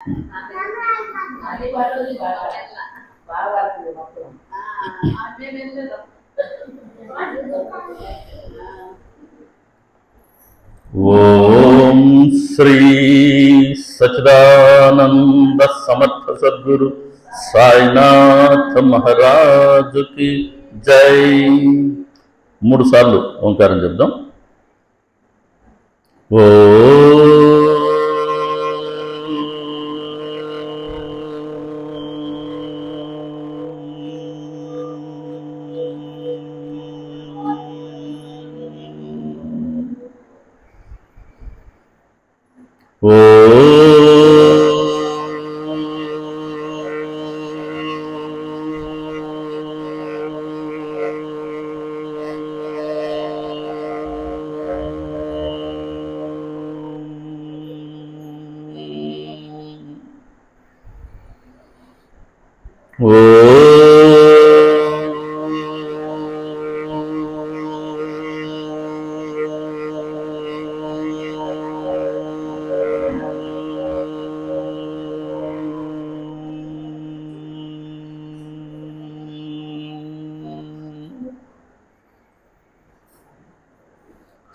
ఓం శ్రీ సచ్చిదానంద సమర్థ సద్గురు సాయినాథ మహారాజు కి జై. 3 సార్లు ఓంకారం చెప్దాం. ఓ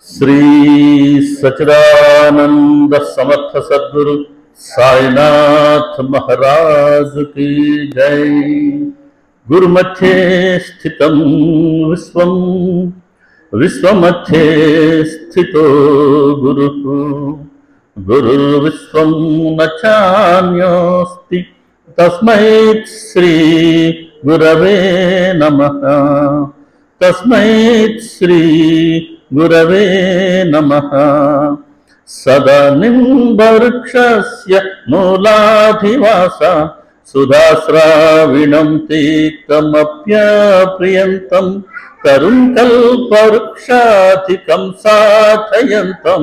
శ్రీ సచ్చిదానంద సమర్థ సద్గురు సాయినాథ మహారాజు కి జై. గురుమధ్యే స్థితం విశ్వం, విశ్వమధ్యే స్థితో గురుః, గురుర్విశ్వం నచాన్యోస్తి తస్మై శ్రీ గురవే నమః, తస్మై శ్రీ గురవే నమః. సదా నింబవృక్షస్య మూలాధివాస సుధాశ్రావిణం తీర్థమప్యప్రియంతం తరుం కల్పవృక్షాధికం సాధయంతం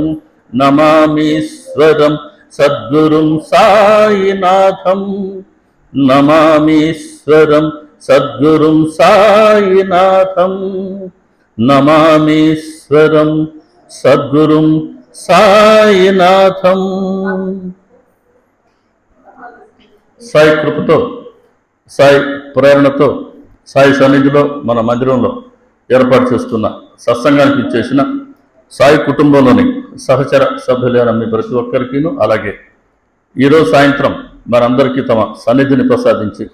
నమామీశ్వరం సద్గురుం సాయినాథం, నమామీశ్వరం సద్గురుం సాయినాథం, నమామీశ్వరం సద్గురుం సాయినాథం. సాయి కృపతో, సాయి ప్రేరణతో, సాయి సన్నిధిలో మన మందిరంలో ఏర్పాటు చేస్తున్న సత్సంగానికి ఇచ్చేసిన సాయి కుటుంబంలోని సహచర సభ్యులైన మీ ప్రతి ఒక్కరికిను, అలాగే ఈరోజు సాయంత్రం మనందరికీ తమ సన్నిధిని ప్రసాదించి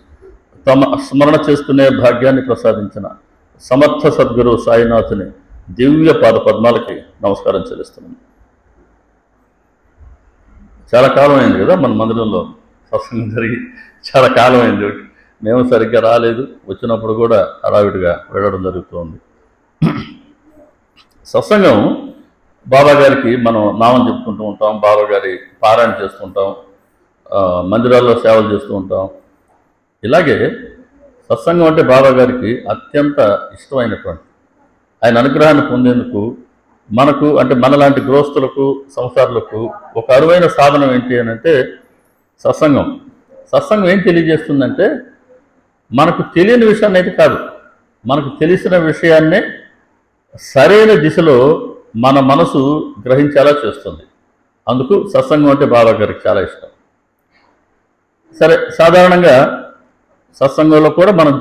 తమ స్మరణ చేసుకునే భాగ్యాన్ని ప్రసాదించిన సమర్థ సద్గురు సాయినాథుని దివ్య పాద పద్మాలకి నమస్కారం చెల్లిస్తున్నాను. చాలా కాలం అయింది కదా మన మందిరంలో సత్సంగం జరిగి, చాలా కాలం అయింది. మేము సరిగ్గా రాలేదు, వచ్చినప్పుడు కూడా హడావిడిగా వెళ్ళడం జరుగుతుంది. సత్సంగం బాబా గారికి మనం నామం చెప్పుకుంటూ ఉంటాం, బాబా గారి పారాయణ చేస్తుంటాం, మందిరాల్లో సేవలు చేస్తూ ఉంటాం. ఇలాగే సత్సంగం అంటే బాబా గారికి అత్యంత ఇష్టమైనటువంటి, ఆయన అనుగ్రహాన్ని పొందేందుకు మనకు అంటే మనలాంటి గృహస్థులకు, సంసారులకు ఒక అరువైన సాధనం ఏంటి అని అంటే సత్సంగం. సత్సంగం ఏం తెలియజేస్తుందంటే మనకు తెలియని విషయాన్ని అయితే కాదు, మనకు తెలిసిన విషయాన్నే సరైన దిశలో మన మనసు గ్రహించేలా చేస్తుంది. అందుకు సత్సంగం అంటే బాబా గారికి చాలా ఇష్టం. సరే, సాధారణంగా సత్సంగంలో కూడా మనం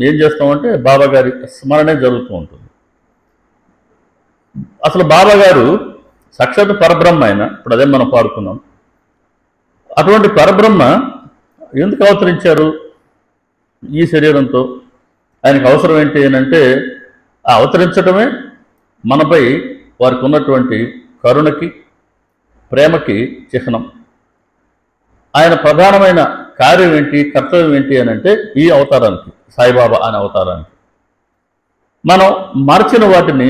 ఏం చేస్తామంటే బాబా గారి స్మరణే జరుగుతూ ఉంటుంది. అసలు బాబా గారు సాక్షాత్ పరబ్రహ్మ ఆయన, ఇప్పుడు అదే మనం పాడుకున్నాం. అటువంటి పరబ్రహ్మ ఎందుకు అవతరించారు ఈ శరీరంతో? ఆయనకు అవసరం ఏంటి అని అంటే ఆ అవతరించడమే మనపై వారికి ఉన్నటువంటి కరుణకి, ప్రేమకి చిహ్నం. ఆయన ప్రధానమైన కార్యం ఏంటి, కర్తవ్యం ఏంటి అని అంటే ఈ అవతారానికి, సాయిబాబా అనే అవతారానికి మనం మార్చిన వాటిని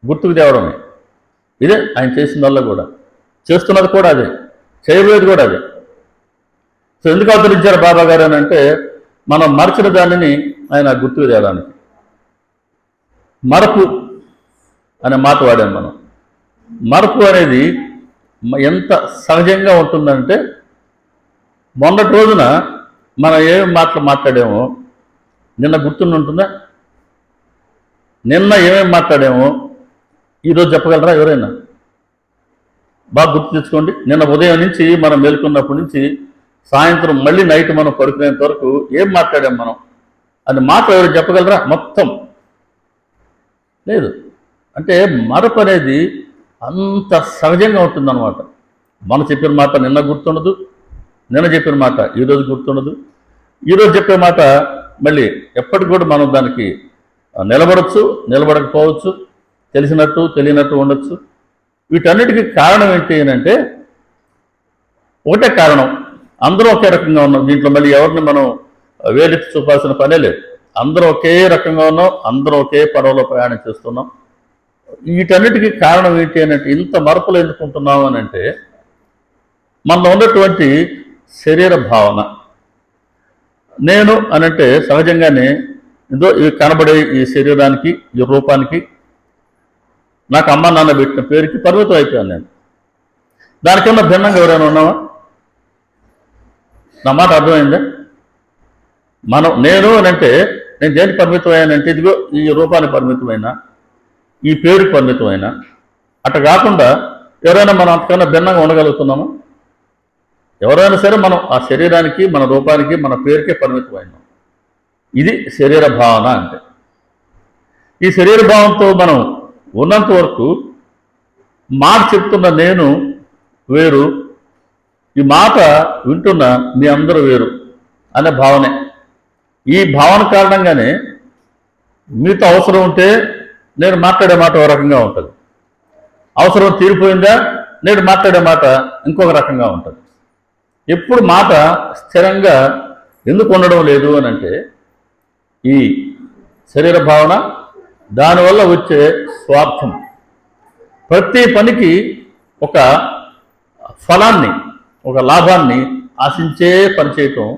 గుర్తుకు తేవడమే. ఇదే ఆయన చేసిందల్లా కూడా, చేస్తున్నది కూడా అదే, చేయబోయేది కూడా అదే. సో ఎందుకు అవతరించారు బాబా గారు అని అంటే మనం మార్చిన దానిని ఆయన గుర్తుకు తేయడానికి. మరపు అనే మాట వాడాం మనం. మరపు అనేది ఎంత సహజంగా ఉంటుందంటే మొన్నటి రోజున మనం ఏమేమి మాటలు మాట్లాడామో నిన్న గుర్తుంటుందా? నిన్న ఏమేమి మాట్లాడామో ఈరోజు చెప్పగలరా ఎవరైనా? బాగా గుర్తు తెచ్చుకోండి. నిన్న ఉదయం నుంచి మనం మేలుకున్నప్పటి నుంచి సాయంత్రం మళ్ళీ నైట్ మనం పడుకునేంత వరకు ఏం మాట్లాడాం మనం అని మాటలు ఎవరు చెప్పగలరా? మొత్తం లేదు. అంటే మరపు అనేది అంత సహజంగా ఉంటుందన్నమాట. మనం చెప్పిన మాట నిన్న గుర్తుండదు, నిన్న చెప్పిన మాట ఈరోజు గుర్తుండదు, ఈరోజు చెప్పే మాట మళ్ళీ ఎప్పటికి కూడా మనం దానికి నిలబడచ్చు, నిలబడకపోవచ్చు, తెలిసినట్టు తెలియనట్టు ఉండొచ్చు. వీటన్నిటికీ కారణం ఏంటి అంటే ఒకటే కారణం, అందరూ ఒకే రకంగా ఉన్నాం. దీంట్లో మళ్ళీ ఎవరిని మనం వేలెత్తి చూపాల్సిన పనే లేదు. అందరూ ఒకే రకంగా ఉన్నాం, అందరూ ఒకే పడవలో ప్రయాణం చేస్తున్నాం. వీటన్నిటికీ కారణం ఏంటి అంటే ఇంత మార్పులు ఎందుకుంటున్నాం అని అంటే మనలో ఉన్నటువంటి శరీర భావన. నేను అనంటే సహజంగానే ఏదో ఇవి కనబడే ఈ శరీరానికి, ఈ రూపానికి, నాకు అమ్మ నాన్న పెట్టిన పేరుకి పరిమితం అయిపోయాను నేను. దానికన్నా భిన్నంగా ఎవరైనా ఉన్నావా? నా మాట అర్థమైందా? నేను అనంటే నేను దేనికి పరిమితమయ్యానంటే ఇదిగో ఈ రూపానికి పరిమితమైనా, ఈ పేరుకి పరిమితమైనా. అట్లా కాకుండా ఎవరైనా మనం అంతకన్నా భిన్నంగా ఉండగలుగుతున్నామా? ఎవరైనా సరే మనం ఆ శరీరానికి, మన రూపానికి, మన పేరుకే పరిమితమైనాం. ఇది శరీర భావన అంటే. ఈ శరీర భావంతో మనం ఉన్నంత వరకు మాట చెప్తున్న నేను వేరు, ఈ మాట వింటున్న మీ అందరూ వేరు అనే భావనే. ఈ భావన కారణంగానే మీతో అవసరం ఉంటే నేను మాట్లాడే మాట ఒక రకంగా ఉంటుంది, అవసరం తీరిపోయిందా నేను మాట్లాడే మాట ఇంకొక రకంగా ఉంటుంది. ఎప్పుడు మాట స్థిరంగా ఎందుకు ఉండడం లేదు అని అంటే ఈ శరీర భావన, దానివల్ల వచ్చే స్వార్థం. ప్రతి పనికి ఒక ఫలాన్ని, ఒక లాభాన్ని ఆశించే పనిచేయటం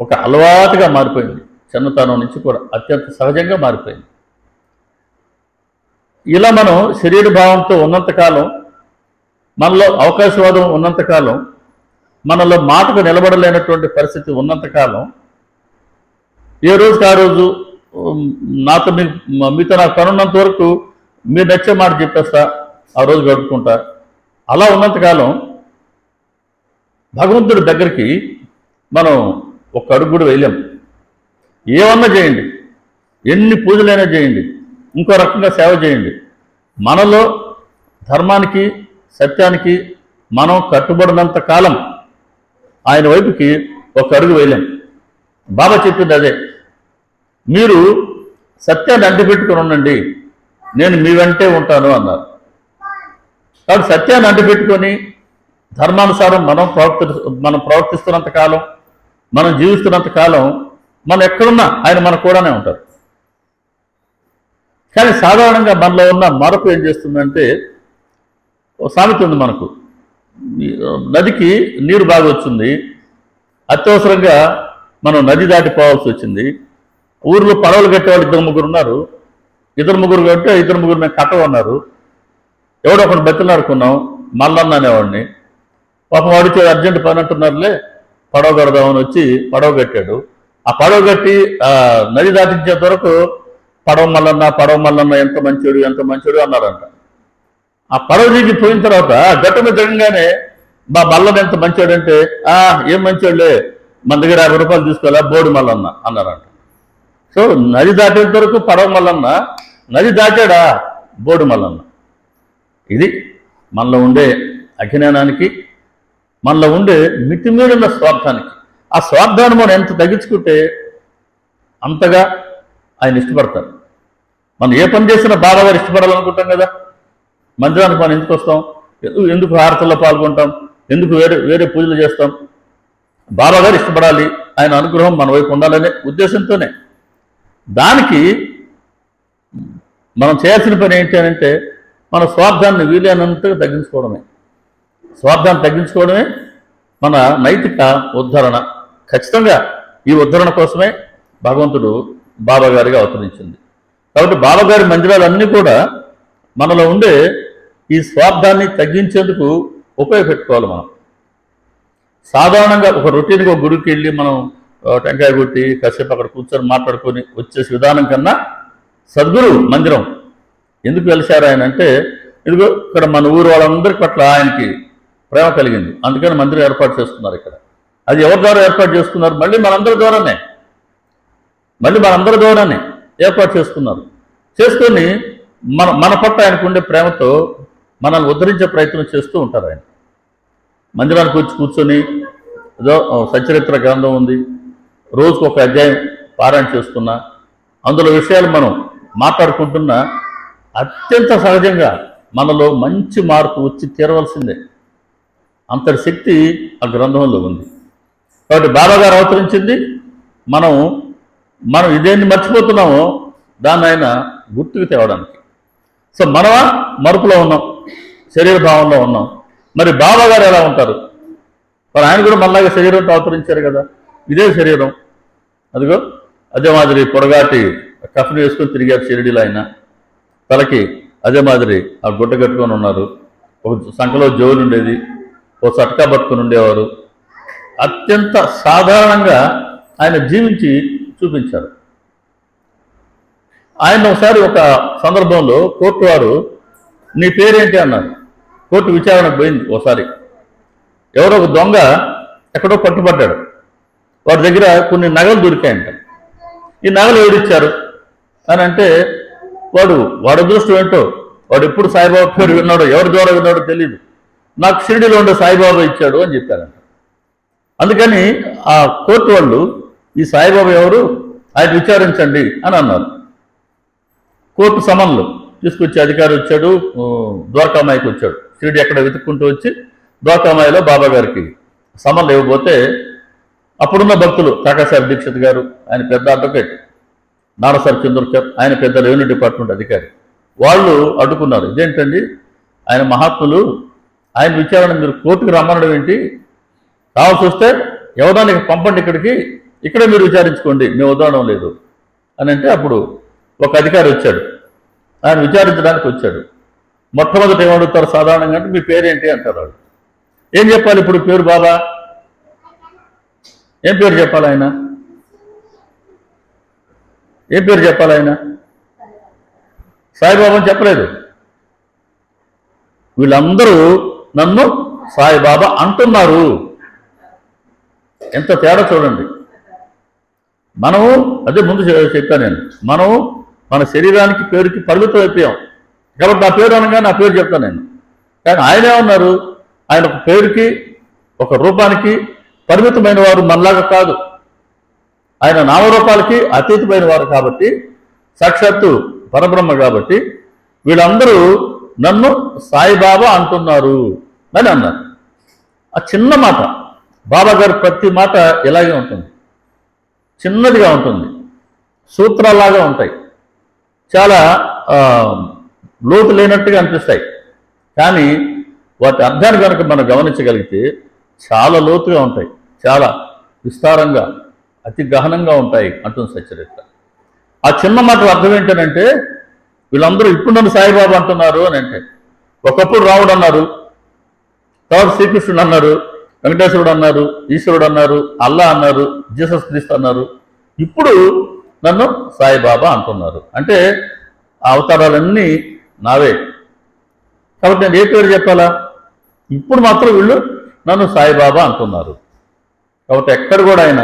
ఒక అలవాటుగా మారిపోయింది. చిన్నతనం నుంచి కూడా అత్యంత సహజంగా మారిపోయింది. ఇలా మనం శరీర భావంతో ఉన్నంతకాలం, మనలో అవకాశవాదం ఉన్నంతకాలం, మనలో మాటకు నిలబడలేనటువంటి పరిస్థితి ఉన్నంతకాలం, ఏ రోజుకి ఆ రోజు మీతో నాకు పనున్నంత వరకు మీరు నచ్చే మాట చెప్పేస్తా, ఆ రోజు గడుపుకుంటా. అలా ఉన్నంతకాలం భగవంతుడి దగ్గరికి మనం ఒక అడుగు కూడా వేయలేం. ఏమన్నా చేయండి, ఎన్ని పూజలైనా చేయండి, ఇంకో రకంగా సేవ చేయండి, మనలో ధర్మానికి, సత్యానికి మనం కట్టుబడినంత కాలం ఆయన వైపుకి ఒక అడుగు వేయలేం. బాబా చెప్పింది అదే, మీరు సత్యాన్ని అంటిపెట్టుకుని ఉండండి, నేను మీ వెంటే ఉంటాను అన్నారు. కాబట్టి సత్యాన్ని అంటిపెట్టుకొని ధర్మానుసారం మనం ప్రవర్తిస్తున్నంత కాలం, మనం జీవిస్తున్నంత కాలం, మనం ఎక్కడున్నా ఆయన మన కూడానే ఉంటారు. కానీ సాధారణంగా మనలో ఉన్న మరపు ఏం చేస్తుందంటే, ఓ సామెత ఉంది మనకు, నదికి నీరు బాగా వచ్చింది, అత్యవసరంగా మనం నది దాటిపోవాల్సి వచ్చింది. ఊర్లో పడవలు కట్టేవాళ్ళు 2-3 ఉన్నారు. 2-3 కట్టే 2-3 మేము కట్టమన్నారు. ఎవడో ఒకటి బతిలాడుకున్నాం, మల్లన్న అనేవాడిని. పాపం వాడికి అర్జెంట్ పని అంటున్నారులే, పడవ కడదామని వచ్చి పడవ కట్టాడు. ఆ పడవ కట్టి నది దాటించేంత వరకు పడవ మల్లన్న ఎంత మంచోడు అన్నారంట. ఆ పడవ దిగి పోయిన తర్వాత గట్టు మీద దిగంగానే మా మల్లన్న ఎంత మంచోడంటే, ఏం మంచోడులే, మన దగ్గర 50 రూపాయలు తీసుకోవాలా, బోడి మల్లన్న అన్నారంట. సో నది దాటేంత వరకు పడవ మల్లన్న, నది దాటాడా బోడి మల్లన్న. ఇది మనలో ఉండే అజ్ఞానానికి, మనలో ఉండే మితిమీరిన స్వార్థానికి. ఆ స్వార్థాన్ని మనం ఎంత తగ్గించుకుంటే అంతగా ఆయన ఇష్టపడతారు. మనం ఏ పని చేసినా బాబా గారు ఇష్టపడాలనుకుంటాం కదా. మందిరానికి మనం ఎందుకు వస్తాం, ఎందుకు హారతుల్లో పాల్గొంటాం, ఎందుకు వేరే పూజలు చేస్తాం? బాబా గారు ఇష్టపడాలి, ఆయన అనుగ్రహం మన వైపు ఉండాలనే ఉద్దేశంతోనే. దానికి మనం చేయాల్సిన పని ఏంటి అంటే మన స్వార్థాన్ని వీలైనంతగా తగ్గించుకోవడమే. స్వార్థాన్ని తగ్గించుకోవడమే మన నైతిక ఉద్ధరణ. ఖచ్చితంగా ఈ ఉద్ధరణ కోసమే భగవంతుడు బాబా గారిగా అవతరించింది. కాబట్టి బాబా గారి మందిరాలన్నీ కూడా మనలో ఉండే ఈ స్వార్థాన్ని తగ్గించేందుకు ఉపయోగపెట్టుకోవాలి. మనం సాధారణంగా ఒక రొటీన్గా ఒక గుడికి వెళ్ళి మనం టెంకాయ కొట్టి కాసేపు అక్కడ కూర్చొని మాట్లాడుకొని వచ్చేసి విధానం కన్నా సద్గురు మందిరం ఎందుకు వెలిశారు ఆయన అంటే, ఇదిగో ఇక్కడ మన ఊరు వాళ్ళందరి పట్ల ఆయనకి ప్రేమ కలిగింది, అందుకని మందిరం ఏర్పాటు చేస్తున్నారు ఇక్కడ. అది ఎవరి ద్వారా ఏర్పాటు చేసుకున్నారు? మళ్ళీ మనందరి ద్వారానే ఏర్పాటు చేసుకున్నారు. చేసుకొని మన పట్ల ఆయనకు ఉండే ప్రేమతో మనల్ని ఉద్ధరించే ప్రయత్నం చేస్తూ ఉంటారు. ఆయన మందిరానికి వచ్చి కూర్చొని ఏదో సచరిత్ర గ్రంథం ఉంది, రోజుకు ఒక అధ్యాయం పారాయణ చేస్తున్నా, అందులో విషయాలు మనం మాట్లాడుకుంటున్నా అత్యంత సహజంగా మనలో మంచి మార్పు వచ్చి తీరవలసిందే. అంతటి శక్తి ఆ గ్రంథంలో ఉంది. కాబట్టి బాబాగారు అవతరించింది మనం ఇదేన్ని మర్చిపోతున్నామో దాన్ని ఆయన గుర్తుకు తేవడానికి. సో మనమా మరుపులో ఉన్నాం, శరీర భావంలో ఉన్నాం. మరి బాబాగారు ఎలా ఉంటారు? మరి ఆయన కూడా మనలాగా శరీరంతో అవతరించారు కదా, ఇదే శరీరం. అదిగో అదే మాదిరి పొడగాటి కఫన్ వేసుకొని తిరిగారు షిరిడీలో. ఆయన తలకి అదే మాదిరి ఆ గుడ్డ కట్టుకొని ఉన్నారు. ఒక సంఖలో జోలు ఉండేది, ఒక చట్కా పట్టుకొని ఉండేవారు. అత్యంత సాధారణంగా ఆయన జీవించి చూపించారు. ఆయన ఒకసారి ఒక సందర్భంలో కోర్టు వారు నీ పేరేంటి అన్నారు. కోర్టు విచారణకు పోయింది. ఒకసారి ఎవరో ఒక దొంగ ఎక్కడో పట్టుబడ్డాడు. వాడి దగ్గర కొన్ని నగలు దొరికాయంట. ఈ నగలు ఎవరిచ్చారు అని అంటే వాడు అదృష్టం ఏంటో, వాడు ఎప్పుడు సాయిబాబా పేరు విన్నాడో, ఎవరి ద్వారా విన్నాడో తెలియదు. నాకు షిరిడీలో ఉండే సాయిబాబా ఇచ్చాడు అని చెప్పారంట. అందుకని ఆ కోర్టు వాళ్ళు ఈ సాయిబాబా ఎవరు, ఆయన విచారించండి అని అన్నారు. కోర్టు సమన్లు తీసుకొచ్చి అధికారి వచ్చాడు, ద్వారకామాయికి వచ్చాడు. షిరిడి ఎక్కడ వెతుక్కుంటూ వచ్చి ద్వారకామాయిలో బాబా గారికి సమన్లు ఇవ్వబోతే అప్పుడున్న భక్తులు కాకాసాహెబ్ దీక్షిత్ గారు, ఆయన పెద్ద అడ్వకేట్, నానాసాహెబ్ చంద్రకర్, ఆయన పెద్ద రెవెన్యూ డిపార్ట్మెంట్ అధికారి, వాళ్ళు అడ్డుకున్నారు. ఇదేంటండి, ఆయన మహాత్ములు, ఆయన విచారణ మీరు కోర్టుకు రమ్మనడం ఏంటి? కావాల్సి వస్తే ఎవదానికి పంపండి, ఇక్కడే మీరు విచారించుకోండి, మేము వదలడం లేదు అని అంటే అప్పుడు ఒక అధికారి వచ్చాడు. ఆయన విచారించడానికి వచ్చాడు. మొట్టమొదటి ఏమడుగుతారు సాధారణంగా అంటే మీ పేరేంటి అంటారు. వాళ్ళు ఏం చెప్పాలి ఇప్పుడు? పేరు బాబా, ఏం పేరు చెప్పాలి? ఆయన ఏం పేరు చెప్పాలి? ఆయన సాయిబాబా అని చెప్పలేదు. వీళ్ళందరూ నన్ను సాయిబాబా అంటున్నారు. ఎంత తేడా చూడండి. మనము అదే ముందు చెప్పాను నేను, మనము మన శరీరానికి పేరుకి పరిమితం అయిపోయాం. కాబట్టి నా పేరు అనగా నా పేరు చెప్తాను నేను. కానీ ఆయన ఏమన్నారు? ఆయన ఒక పేరుకి ఒక రూపానికి పరిమితమైన వారు మనలాగా కాదు. ఆయన నామరూపాలకి అతీతమైన వారు కాబట్టి, సాక్షాత్తు పరబ్రహ్మ కాబట్టి వీళ్ళందరూ నన్ను సాయిబాబా అంటున్నారు అని అన్నారు. ఆ చిన్న మాట, బాబా గారి ప్రతి మాట ఇలాగే ఉంటుంది, చిన్నదిగా ఉంటుంది, సూత్రాలాగా ఉంటాయి, చాలా లోతు లేనట్టుగా అనిపిస్తాయి. కానీ వాటి అర్థాన్ని కనుక మనం గమనించగలిగితే చాలా లోతుగా ఉంటాయి, చాలా విస్తారంగా, అతి గహనంగా ఉంటాయి అంటుంది సచరిత్ర. ఆ చిన్న మాటల అర్థం ఏంటంటే వీళ్ళందరూ ఇప్పుడు నన్ను సాయిబాబా అంటున్నారు అని అంటే, ఒకప్పుడు రాముడు అన్నారు, తర్వాత శ్రీకృష్ణుడు అన్నారు, వెంకటేశ్వరుడు అన్నారు, ఈశ్వరుడు అన్నారు, అల్లా అన్నారు, జీసస్ క్రీస్తు అన్నారు, ఇప్పుడు నన్ను సాయిబాబా అంటున్నారు. అంటే ఆ అవతారాలన్నీ నావే. కాబట్టి నేను ఏ పేరు చెప్పాలా? ఇప్పుడు మాత్రం వీళ్ళు నన్ను సాయిబాబా అంటున్నారు. కాబట్టి ఎక్కడ కూడా ఆయన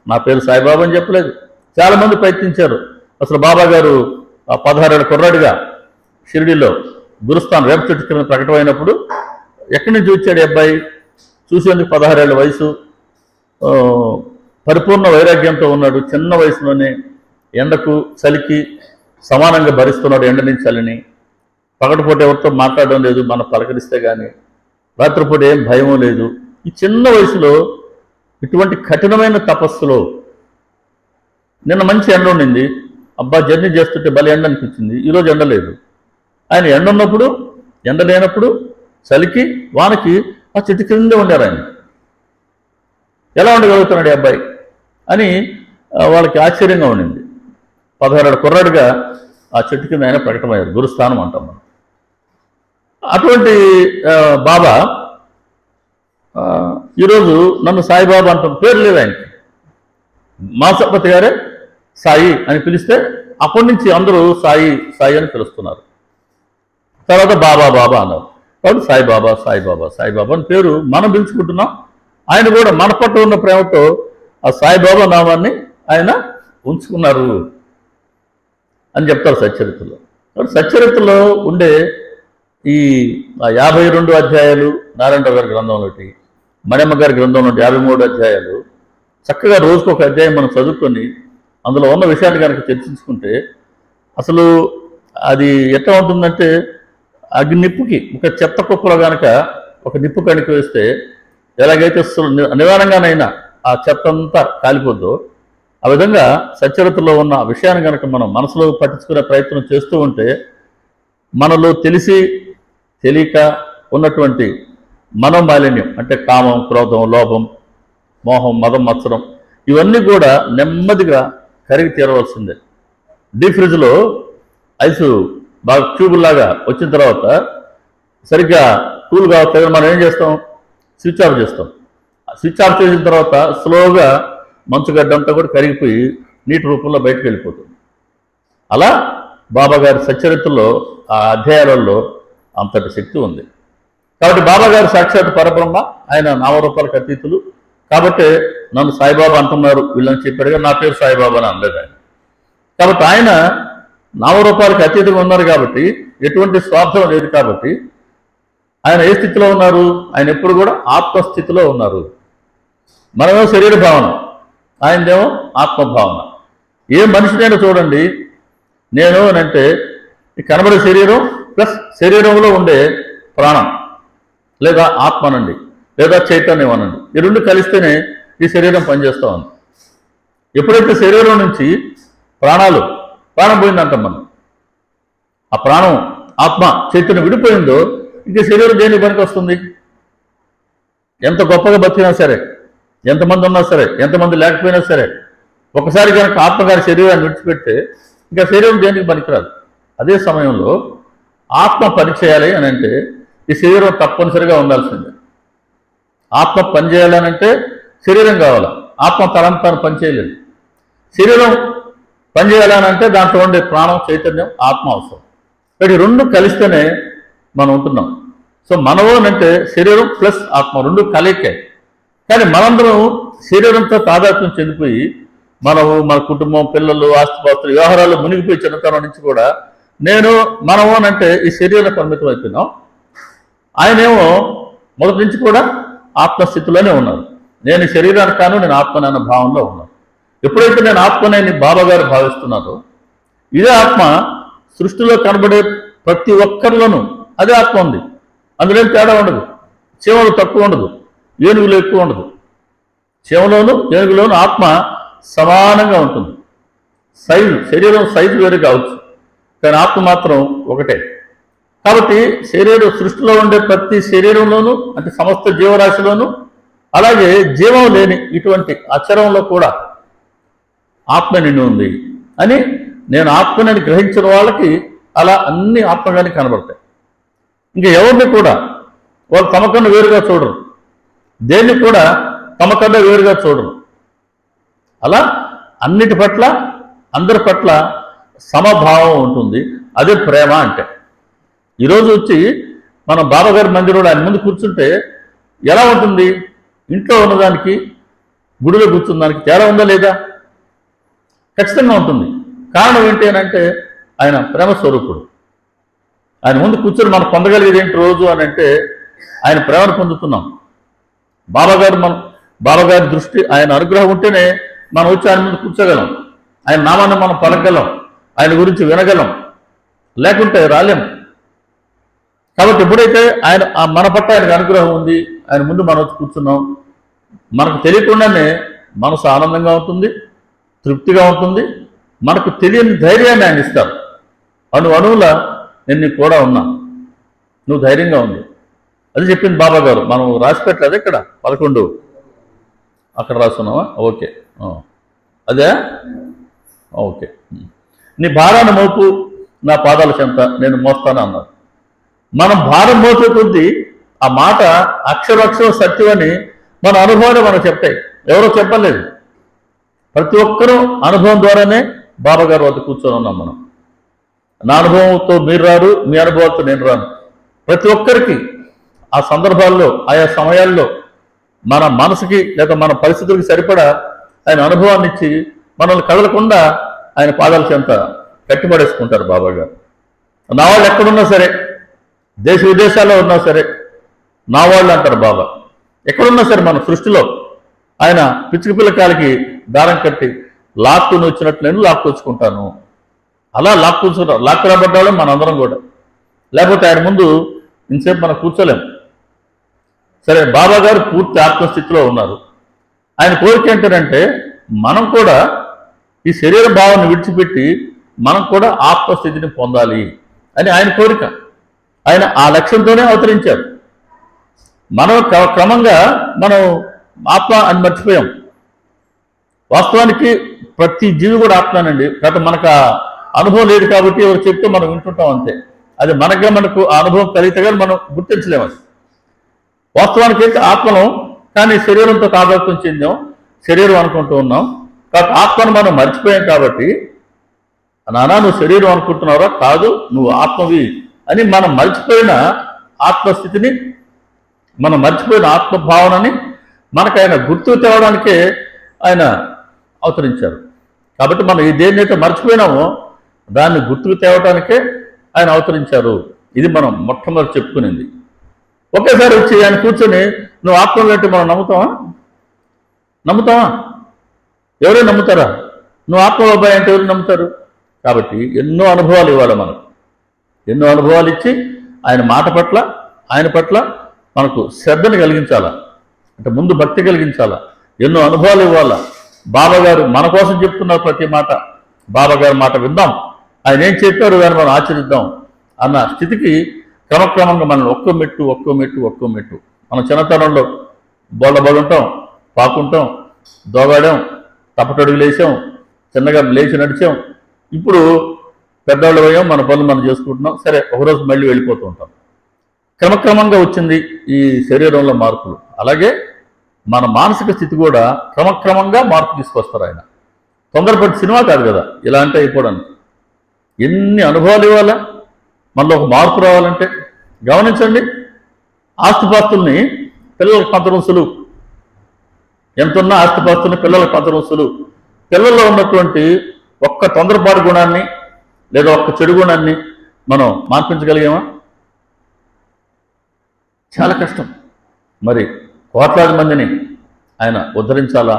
నా పేరు సాయిబాబా అని చెప్పలేదు. చాలామంది ప్రయత్నించారు. అసలు బాబా గారు 16 ఏళ్ళ కుర్రాడిగా షిరిడీలో గురుస్థాన్ వేప చెట్టు కింద ప్రకటమైనప్పుడు ఎక్కడి నుంచి వచ్చాడు అబ్బాయి? చూసేందుకు 16 ఏళ్ళ వయసు, పరిపూర్ణ వైరాగ్యంతో ఉన్నాడు. చిన్న వయసులోనే ఎండకు చలికి సమానంగా భరిస్తున్నాడు, ఎండ నుంచి చలిని. పగటిపూట ఎవరితో మాట్లాడడం లేదు, మనం పలకరిస్తే కానీ. రాత్రిపూట ఏం భయమూ లేదు. ఈ చిన్న వయసులో ఇటువంటి కఠినమైన తపస్సులో, నిన్న మంచి ఎండ ఉండింది, అబ్బా జర్నీ చేస్తుంటే భలే ఎండ అనిపించింది, ఈరోజు ఎండ లేదు. ఆయన ఎండ ఉన్నప్పుడు, ఎండ లేనప్పుడు, చలికి వానకి ఆ చెట్టు కిందే ఉండారు. ఆయన ఎలా ఉండగలుగుతున్నాడు ఈ అబ్బాయి అని వాళ్ళకి ఆశ్చర్యంగా ఉండింది. 16 ఏళ్ళ కుర్రాడుగా ఆ చెట్టు కింద ఆయన ప్రకటమయ్యారు. గురుస్థానం అంటాం మనం. అటువంటి బాబా ఈరోజు నన్ను సాయిబాబా అంటాం. పేరు లేదు ఆయనకి. మాసపతి గారే సాయి అని పిలిస్తే అప్పటి నుంచి అందరూ సాయి సాయి అని పిలుస్తున్నారు. తర్వాత బాబా బాబా అన్నారు. కాబట్టి సాయిబాబా సాయిబాబా సాయిబాబా అని పేరు మనం పిలుచుకుంటున్నాం. ఆయన కూడా మన పట్ల ఉన్న ప్రేమతో ఆ సాయిబాబా నామాన్ని ఆయన ఉంచుకున్నారు అని చెప్తారు సచ్చరిత్రలో. కాబట్టి సచ్చరిత్రలో ఉండే ఈ 52 అధ్యాయాలు నారాయణరావు గారి గ్రంథంలోటి, మణిమ్మ గారి గ్రంథంలో 53 అధ్యాయాలు చక్కగా రోజుకు ఒక అధ్యాయం మనం చదువుకొని అందులో ఉన్న విషయాన్ని కనుక చర్చించుకుంటే అసలు అది ఎట్లా ఉంటుందంటే నిప్పుకి ఒక చెత్త కుప్పలో కనుక ఒక నిప్పు కనుక వేస్తే ఎలాగైతే నిదానంగానైనా ఆ చెత్త అంతా కాలిపోద్దో ఆ విధంగా సచ్చరిత్రలో ఉన్న విషయాన్ని కనుక మనం మనసులో పట్టించుకునే ప్రయత్నం చేస్తూ ఉంటే మనలో తెలిసి తెలియక ఉన్నటువంటి మనోమాలిన్యం అంటే కామం, క్రోధం, లోభం, మోహం, మదం, మత్సరం ఇవన్నీ కూడా నెమ్మదిగా కరిగి తీరవలసిందే. డీప్ ఫ్రిడ్జ్లో ఐసు బాగా ట్యూబుల్లాగా వచ్చిన తర్వాత సరిగ్గా కూల్ కావట్లేదు, మనం ఏం చేస్తాం? స్విచ్ ఆఫ్ చేస్తాం. స్విచ్ ఆఫ్ చేసిన తర్వాత స్లోగా మంచుగడ్డంతా కూడా కరిగిపోయి నీటి రూపంలో బయటకు వెళ్ళిపోతుంది. అలా బాబాగారి సచ్చరిత్రలో ఆ అధ్యాయాలలో అంతటి శక్తి ఉంది. కాబట్టి బాబాగారు సాక్షాత్ పరబ్రహ్మ, ఆయన నామరూపాలకు అతీతులు. కాబట్టి నన్ను సాయిబాబా అంటున్నారు వీళ్ళని చెప్పాడుగా, నా పేరు సాయిబాబా అని అనలేదు ఆయన. కాబట్టి ఆయన నామరూపాలకు అతీతంగా ఉన్నారు కాబట్టి ఎటువంటి స్వార్థం లేదు. కాబట్టి ఆయన ఏ స్థితిలో ఉన్నారు? ఆయన ఎప్పుడు కూడా ఆత్మస్థితిలో ఉన్నారు. మనమేమో శరీర భావన, ఆయనదేమో ఆత్మభావన. ఏ మనిషినైనా చూడండి, నేను అంటే ఈ కనబడే శరీరం ప్లస్ శరీరంలో ఉండే ప్రాణం లేదా ఆత్మనండి లేదా చైతన్యం అనండి, ఈ రెండు కలిస్తేనే ఈ శరీరం పనిచేస్తూ ఉంది. ఎప్పుడైతే శరీరం నుంచి ప్రాణం పోయిందంటాం మనం, ఆ ప్రాణం ఆత్మ చైతన్యం విడిపోయిందో ఇంక శరీరం దేనికి పనికి వస్తుంది? ఎంత గొప్పగా బతికినా సరే, ఎంతమంది ఉన్నా సరే, ఎంతమంది లేకపోయినా సరే, ఒకసారి కనుక ఆత్మగారి శరీరాన్ని విడిచిపెడితే ఇంకా శరీరం దేనికి పనికిరాదు. అదే సమయంలో ఆత్మ పనిచేయాలి అని అంటే ఈ శరీరం తప్పనిసరిగా ఉండాల్సిందే. ఆత్మ పనిచేయాలనంటే శరీరం కావాలి. ఆత్మ తనంతాను పనిచేయలేదు. శరీరం పనిచేయాలనంటే దాంట్లో ఉండే ప్రాణం, చైతన్యం, ఆత్మ అవసరం. కాబట్టి రెండు కలిస్తేనే మనం ఉంటున్నాం. సో మనము అంటే శరీరం ప్లస్ ఆత్మ రెండు కలయికే. కానీ మనందరం శరీరంతో తాదాత్మ్యం చెందిపోయి మనము, మన కుటుంబం, పిల్లలు, ఆస్తిపాస్తులు, వ్యవహారాలు మునిగిపోయి చిన్నతనం నుంచి కూడా మనము అంటే ఈ శరీరం పరిమితం అయిపోయినాం. ఆయనేమో మొదటి నుంచి కూడా ఆత్మస్థితిలోనే ఉన్నారు. నేను ఈ శరీరానికి కాను, నేను ఆత్మనన్న భావంలో ఉన్నాను. ఎప్పుడైతే నేను ఆత్మనేని బాబాగారు భావిస్తున్నారో ఇదే ఆత్మ సృష్టిలో కనబడే ప్రతి ఒక్కరిలోనూ అదే ఆత్మ ఉంది. అందులో తేడా ఉండదు. చీమలు తక్కువ ఉండదు, ఏనుగులు ఎక్కువ ఉండదు. చీమలోను ఏనుగులోను ఆత్మ సమానంగా ఉంటుంది. శరీరం సైజు వేరు కావచ్చు, కానీ ఆత్మ మాత్రం ఒకటే. కాబట్టి సృష్టిలో ఉండే ప్రతి శరీరంలోనూ అంటే సమస్త జీవరాశిలోనూ, అలాగే జీవం లేని ఇటువంటి అక్షరంలో కూడా ఆత్మ నిండి ఉంది అని నేను ఆత్మని గ్రహించిన వాళ్ళకి అలా అన్ని ఆత్మగానే కనబడతాయి. ఇంకా ఎవరిని కూడా వాళ్ళు తమకన్నా వేరుగా చూడరు, దేన్ని కూడా తమకన్నా వేరుగా చూడరు. అలా అన్నిటి పట్ల, అందరి పట్ల సమభావం ఉంటుంది. అదే ప్రేమ అంటే. ఈరోజు వచ్చి మనం బాబాగారి మందిరంలో ఆయన ముందు కూర్చుంటే ఎలా ఉంటుంది? ఇంట్లో ఉన్నదానికి గుడిలో కూర్చున్న దానికి తేడా ఉందా లేదా? ఖచ్చితంగా ఉంటుంది. కారణం ఏంటి అని అంటే ఆయన ప్రేమ స్వరూపుడు. ఆయన ముందు కూర్చొని మనం పొందగలిగేది ఏంటి రోజు అని అంటే ఆయన ప్రేమను పొందుతున్నాం. బాబాగారి దృష్టి, ఆయన అనుగ్రహం ఉంటేనే మనం వచ్చి ఆయన ముందు కూర్చోగలం, ఆయన నామాన్ని మనం పలకగలం, ఆయన గురించి వినగలం, లేకుంటే రాలేం. కాబట్టి ఎప్పుడైతే ఆయన మన పట్ల ఆయనకు అనుగ్రహం ఉంది, ఆయన ముందు మనం వచ్చి కూర్చున్నాం, మనకు తెలియకుండానే మనసు ఆనందంగా ఉంటుంది, తృప్తిగా ఉంటుంది. మనకు తెలియని ధైర్యాన్ని ఆయన ఇస్తారు. అణువుల నేను నీకు కూడా ఉన్నా, నువ్వు ధైర్యంగా ఉంది. అది చెప్పింది బాబా గారు. మనం రాసి పెట్టలేదు ఇక్కడ 11 అక్కడ రాసుకున్నావా? ఓకే, అదే ఓకే. నీ భారాన్ని మోపు నా పాదాల చెంత నేను మోస్తాను అన్నారు. మనం భారం మోసే కొద్దీ ఆ మాట అక్షరం సత్యమని మన అనుభవాన్ని మనం చెప్తాయి. ఎవరో చెప్పలేదు. ప్రతి ఒక్కరూ అనుభవం ద్వారానే బాబాగారు వద్ద కూర్చొని ఉన్నాం మనం. నా అనుభవంతో మీరు రారు, మీ అనుభవంతో నేను రాను. ప్రతి ఒక్కరికి ఆ సందర్భాల్లో, ఆయా సమయాల్లో మన మనసుకి లేదా మన పరిస్థితులకు సరిపడా ఆయన అనుభవాన్ని ఇచ్చి మనల్ని కదలకుండా ఆయన పాదాల చెంత కట్టిపడేసుకుంటారు బాబా గారు. నా వాళ్ళు ఎక్కడున్నా సరే, దేశ విదేశాల్లో ఉన్నా సరే నా వాళ్ళు అంటారు బాబా. ఎక్కడున్నా సరే మన సృష్టిలో ఆయన పిచ్చుక పిల్లకాయలకి దారం కట్టి లాక్కుని వచ్చినట్లు నేను లాక్కొచ్చుకుంటాను. అలా లాక్కురాబడ్డాడు మనందరం కూడా. లేకపోతే ఆయన ముందు ఇంతసేపు మనం కూర్చోలేము. సరే, బాబా గారు పూర్తి ఆత్మస్థితిలో ఉన్నారు. ఆయన కోరిక ఏంటంటే మనం కూడా ఈ శరీర భావాన్ని విడిచిపెట్టి మనం కూడా ఆత్మస్థితిని పొందాలి అని ఆయన కోరిక. ఆయన ఆ లక్ష్యంతోనే అవతరించారు. మనం క్రమంగా మనం ఆత్మ అని మర్చిపోయాం. వాస్తవానికి ప్రతి జీవి కూడా ఆత్మనండి. కాబట్టి మనకు ఆ అనుభవం లేదు కాబట్టి ఎవరు చెప్తే మనం వింటుంటాం అంతే. అది మనకు ఆ అనుభవం కలిగితే కానీ మనం గుర్తించలేము. అది వాస్తవానికి అయితే ఆత్మను, కానీ శరీరంతో తాదాత్మ్యం చెందాం, శరీరం అనుకుంటూ ఉన్నాం. కాబట్టి ఆత్మను మనం మర్చిపోయాం. కాబట్టి నానా నువ్వు శరీరం అనుకుంటున్నావురా, కాదు నువ్వు ఆత్మవి అని మనం మర్చిపోయిన ఆత్మస్థితిని, మనం మర్చిపోయిన ఆత్మభావనని మనకు ఆయన గుర్తు తేవడానికే ఆయన అవతరించారు. కాబట్టి మనం ఈ దేన్నైతే మర్చిపోయినామో దాన్ని గుర్తుకు తేవడానికే ఆయన అవతరించారు. ఇది మనం మొట్టమొదటి చెప్పుకునేది. ఒకేసారి వచ్చి ఆయన కూర్చొని నువ్వు ఆత్మ అంటే మనం నమ్ముతావా? ఎవరైనా నమ్ముతారా? నువ్వు ఆత్మబాబాయ్ అంటే ఎవరు నమ్ముతారు? కాబట్టి ఎన్నో అనుభవాలు ఇవ్వాలి మనకు. ఎన్నో అనుభవాలు ఇచ్చి ఆయన మాట పట్ల, ఆయన పట్ల మనకు శ్రద్ధను కలిగించాలా, అంటే ముందు భక్తి కలిగించాలా, ఎన్నో అనుభవాలు ఇవ్వాలా. బాబా గారు మన కోసం చెప్తున్నారు ప్రతి మాట. బాబా గారి మాట విందాం, ఆయన ఏం చెప్పారు దాన్ని మనం ఆచరిద్దాం అన్న స్థితికి క్రమక్రమంగా మనం ఒక్కో మెట్టు మనం చిన్నతనంలో బోళ్ళబడుంటాం, పాకుంటాం, దోగాడాం, తప్పటడుగులు వేసాం, చిన్నగా లేచి నడిచాం. ఇప్పుడు పెద్దవాళ్ళు పోయాం, మన పనులు మనం చేసుకుంటున్నాం. సరే, ఒకరోజు మళ్ళీ వెళ్ళిపోతూ ఉంటాం. క్రమక్రమంగా వచ్చింది ఈ శరీరంలో మార్పులు. అలాగే మన మానసిక స్థితి కూడా క్రమక్రమంగా మార్పు తీసుకొస్తారు ఆయన. తొందరపడి సినిమా కాదు కదా ఇలా అంటే అయిపోవడానికి. ఎన్ని అనుభవాలు ఇవ్వాలా మనలో ఒక మార్పు రావాలంటే. గమనించండి, ఆస్తిపాస్తుల్ని పిల్లలకు పంచడం సులువు. ఎంతున్నా ఆస్తిపాస్తుల్ని పిల్లలకు పంచడం సులువు. పిల్లల్లో ఉన్నటువంటి ఒక్క తొందరపాటు గుణాన్ని లేదా ఒక్క చెడు గుణాన్ని మనం మార్పించగలిగామా? చాలా కష్టం. మరి కోట్లాది మందిని ఆయన ఉద్ధరించాలా,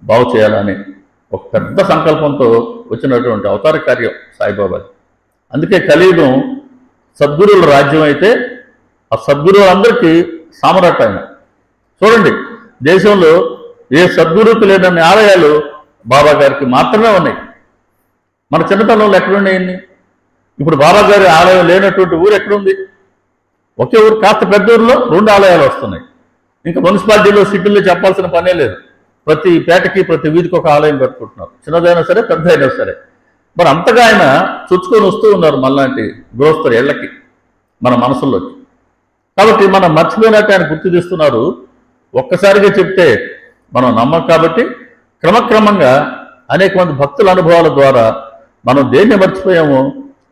బాగు చేయాలా అని ఒక పెద్ద సంకల్పంతో వచ్చినటువంటి అవతార కార్యం సాయిబాబాది. అందుకే కలియుగం సద్గురువుల రాజ్యం అయితే ఆ సద్గురువులందరికీ సామ్రాట్ ఆయన. చూడండి, దేశంలో ఏ సద్గురువుకి లేనన్ని ఆలయాలు బాబా గారికి మాత్రమే ఉన్నాయి. మన చిన్నతనంలో ఎక్కడున్నాయండి? ఇప్పుడు బాబా గారి ఆలయం లేనటువంటి ఊరు ఎక్కడుంది? ఒకే ఊరు, కాస్త పెద్ద ఊరిలో 2 ఆలయాలు వస్తున్నాయి. ఇంకా మున్సిపాలిటీలో, సిటీల్లో చెప్పాల్సిన పనే లేదు. ప్రతి పేటకి, ప్రతి వీధికి ఒక ఆలయం కట్టుకుంటున్నారు. చిన్నదైనా సరే, పెద్ద అయినా సరే. మరి అంతగా ఆయన చొచ్చుకొని వస్తూ ఉన్నారు మనలాంటి గృహస్థులు ఇళ్ళకి, మన మనసుల్లోకి. కాబట్టి మనం మర్చిపోయినట్టు ఆయన గుర్తు తెస్తున్నారు. ఒక్కసారిగా చెప్తే మనం నమ్మం. కాబట్టి క్రమక్రమంగా అనేక మంది భక్తుల అనుభవాల ద్వారా మనం దేన్ని మర్చిపోయామో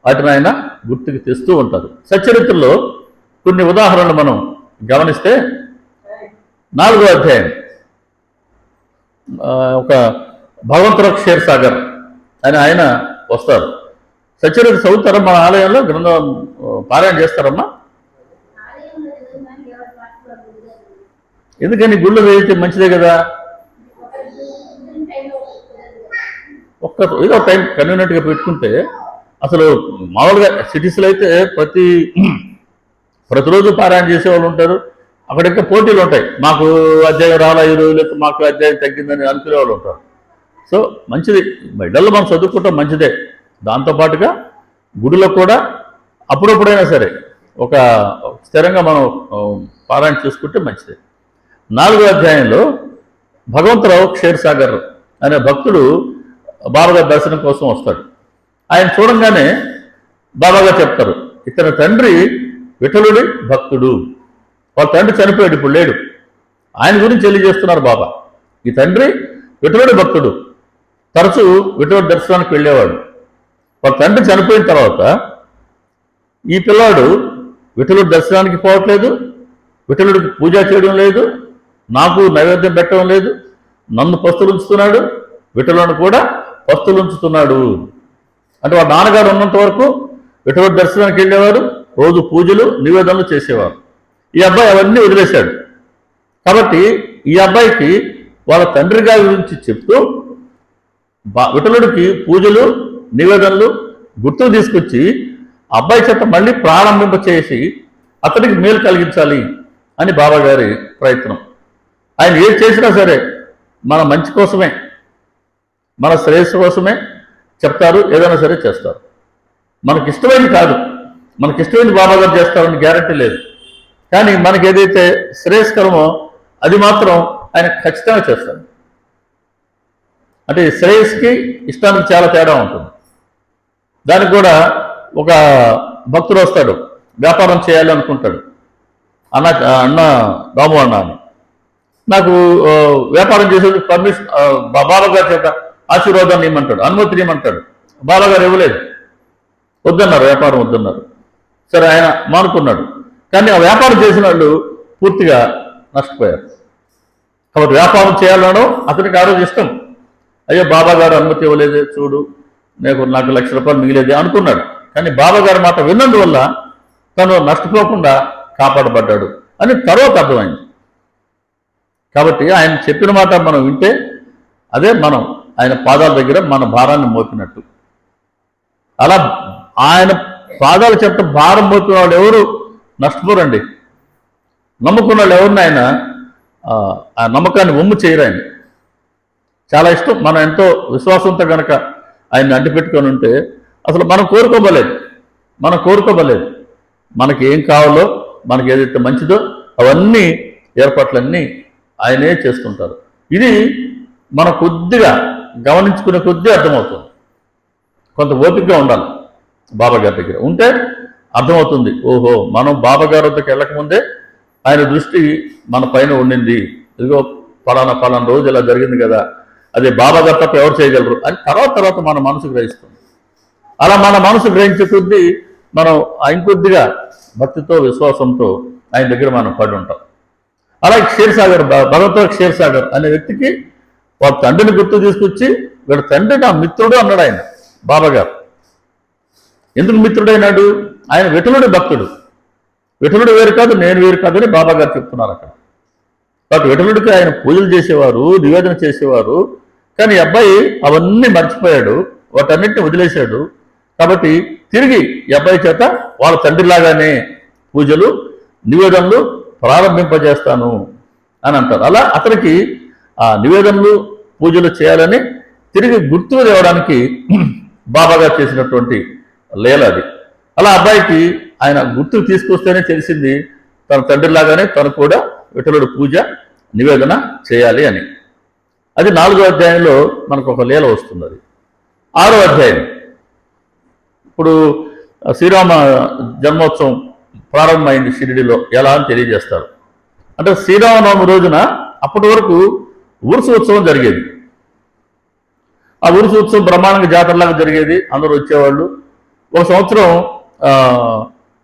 వాటిని ఆయన గుర్తుకు తెస్తూ ఉంటారు. సచ్చరిత్రలో కొన్ని ఉదాహరణలు మనం గమనిస్తే 4వ అధ్యాయం ఒక భగవంతుడు క్షీర్ సాగర్ అని ఆయన వస్తారు. సచ్చరిత్ర చదువుతారా? మన ఆలయంలో గ్రంథం పారాయణ చేస్తారమ్మా? ఎందుకని గుళ్ళు వేయితే మంచిదే కదా. ఏదో టైం కన్వీనియంట్గా పెట్టుకుంటే. అసలు మామూలుగా సిటీస్లో అయితే ప్రతిరోజు పారాయణ చేసేవాళ్ళు ఉంటారు. అక్కడికి పోటీలు ఉంటాయి. మాకు అధ్యాయం రాలా ఈ రోజులైతే, మాకు అధ్యాయం తగ్గిందని అనుకునే వాళ్ళు ఉంటారు. సో మంచిది, ఇళ్ళల్లో మనం చదువుకుంటాం మంచిదే. దాంతోపాటుగా గుడిలో కూడా అప్పుడప్పుడైనా సరే ఒక స్థిరంగా మనం పారాయణ చేసుకుంటే మంచిదే. 4వ అధ్యాయంలో భగవంతరావు క్షీర్ సాగర్ అనే భక్తుడు బాబాగారి దర్శనం కోసం వస్తాడు. ఆయన చూడంగానే బాబాగారు చెప్తారు, ఇతని తండ్రి విఠలుడి భక్తుడు. వాళ్ళ తండ్రి చనిపోయాడు, ఇప్పుడు లేడు. ఆయన గురించి తెలియజేస్తున్నారు బాబా. ఈ తండ్రి విఠలుడి భక్తుడు, తరచూ విఠలుడి దర్శనానికి వెళ్ళేవాడు. వాళ్ళ తండ్రి చనిపోయిన తర్వాత ఈ పిల్లాడు విఠలుడి దర్శనానికి పోవట్లేదు, విఠలుడికి పూజ చేయడం లేదు, నాకు నైవేద్యం పెట్టడం లేదు, నన్ను పస్తులు ఉంచుతున్నాడు, విఠలుని కూడా పస్తులు ఉంచుతున్నాడు. అంటే వాడు నాన్నగారు ఉన్నంత వరకు విఠలుడి దర్శనానికి వెళ్ళేవారు, రోజు పూజలు నివేదనలు చేసేవారు. ఈ అబ్బాయి అవన్నీ వదిలేశాడు. కాబట్టి ఈ అబ్బాయికి వాళ్ళ తండ్రి గారి గురించి చెప్తూ విఠలుడికి పూజలు నివేదనలు గుర్తుకు తీసుకొచ్చి అబ్బాయి చేత మళ్ళీ ప్రారంభింప చేసి అతడికి మేలు కలిగించాలి అని బాబాగారి ప్రయత్నం. ఆయన ఏది చేసినా సరే మన మంచి కోసమే, మన శ్రేయస్సు కోసమే చెప్తారు, ఏదైనా సరే చేస్తారు. మనకిష్టమైంది కాదు, మనకిష్టమైంది బాబాగారు చేస్తారని గ్యారంటీ లేదు. కానీ మనకి ఏదైతే శ్రేయస్కరమో అది మాత్రం ఆయన ఖచ్చితంగా చేస్తారు. అంటే శ్రేయస్కి ఇష్టానికి చాలా తేడా ఉంటుంది. దానికి కూడా ఒక భక్తుడు వస్తాడు, వ్యాపారం చేయాలి అనుకుంటాడు. అన్న రాము అన్న అని నాకు వ్యాపారం చేసేందుకు పర్మిషన్ బాబాగారు చేత ఆశీర్వాదాన్ని ఇవ్వమంటాడు, అనుమతిని ఇవ్వమంటాడు. బాబాగారు ఇవ్వలేదు, వద్దన్నారు, వ్యాపారం వద్దన్నారు. సరే ఆయన మానుకున్నాడు. కానీ ఆ వ్యాపారం చేసిన వాళ్ళు పూర్తిగా నష్టపోయారు. కాబట్టి వ్యాపారం చేయాలనో అతనికి ఆ రోజు ఇష్టం. అయ్యో బాబాగారు అనుమతి ఇవ్వలేదే, చూడు నాకు ₹1,00,000 మిగిలేదే అనుకున్నాడు. కానీ బాబాగారి మాట విన్నందువల్ల తను నష్టపోకుండా కాపాడబడ్డాడు అని తర్వాత అర్థమైంది. కాబట్టి ఆయన చెప్పిన మాట మనం వింటే అదే మనం ఆయన పాదాల దగ్గర మన భారాన్ని మోపినట్టు. అలా ఆయన పాదాల చెత్త భారం మోపిన వాళ్ళు ఎవరు నష్టపోరండి. నమ్ముకున్న వాళ్ళు ఎవరిని ఆయన ఆ నమ్మకాన్ని ఒమ్ము చేయరు. ఆయన చాలా ఇష్టం. మనం ఎంతో విశ్వాసంతో కనుక ఆయన్ని అంటిపెట్టుకొని ఉంటే అసలు మనం కోరుకోబలేదు. మనకి ఏం కావాలో, మనకి ఏదైతే మంచిదో అవన్నీ ఏర్పాట్లన్నీ ఆయనే చేస్తుంటారు. ఇది మన కొద్దిగా గమనించుకునే కొద్దీ అర్థమవుతుంది. కొంత ఓపికగా ఉండాలి. బాబాగారి దగ్గర ఉంటే అర్థమవుతుంది. ఓహో, మనం బాబాగారి వద్దకు వెళ్ళకముందే ఆయన దృష్టి మన పైన ఉండింది. ఇదిగో పలానా రోజు ఇలా జరిగింది కదా, అదే బాబాగారు తప్ప ఎవరు చేయగలరు అని తర్వాత మన మనసు గ్రహిస్తుంది. అలా మన మనసు గ్రహించే కొద్దీ మనం ఇంకొద్దిగా భక్తితో విశ్వాసంతో ఆయన దగ్గర మనం పడి ఉంటాం. అలాగే క్షీరసాగర్, భగవత్ క్షీరసాగర్ అనే వ్యక్తికి వాళ్ళ తండ్రిని గుర్తు తీసుకొచ్చి వీళ్ళ తండ్రి నా మిత్రుడు అన్నాడు ఆయన బాబాగారు. ఎందుకు మిత్రుడైనాడు? ఆయన విఠలుడి భక్తుడు. విఠలుడు వేరు కాదు, నేను వేరు కాదు అని బాబాగారు చెప్తున్నారు అక్కడ. కాబట్టి విఠలుడికి ఆయన పూజలు చేసేవారు, నివేదన చేసేవారు. కానీ అబ్బాయి అవన్నీ మర్చిపోయాడు, వాటన్నిటిని వదిలేశాడు. కాబట్టి తిరిగి ఈ అబ్బాయి చేత వాళ్ళ తండ్రిలాగానే పూజలు నివేదనలు ప్రారంభింపజేస్తాను అని అంటారు. అలా అతనికి ఆ నివేదనలు పూజలు చేయాలని తిరిగి గుర్తుకు తేవడానికి బాబాగారు చేసినటువంటి లీల అది. అలా అబ్బాయికి ఆయన గుర్తుకు తీసుకొస్తేనే తెలిసింది తన తండ్రిలాగానే తను కూడా విఠలుడు పూజ నివేదన చేయాలి అని. అది 4వ అధ్యాయంలో మనకు ఒక లీల వస్తుంది. అది 6వ అధ్యాయం. ఇప్పుడు శ్రీరామ జన్మోత్సవం ప్రారంభమైంది షిరిడిలో ఎలా అని తెలియజేస్తారు. అంటే శ్రీరామనవమి రోజున అప్పటి వరకు ఉరుసు ఉత్సవం జరిగేది. ఆ ఉరుసు ఉత్సవం బ్రహ్మాండంగా జాతరలాగా జరిగేది, అందరూ వచ్చేవాళ్ళు. ఒక సంవత్సరం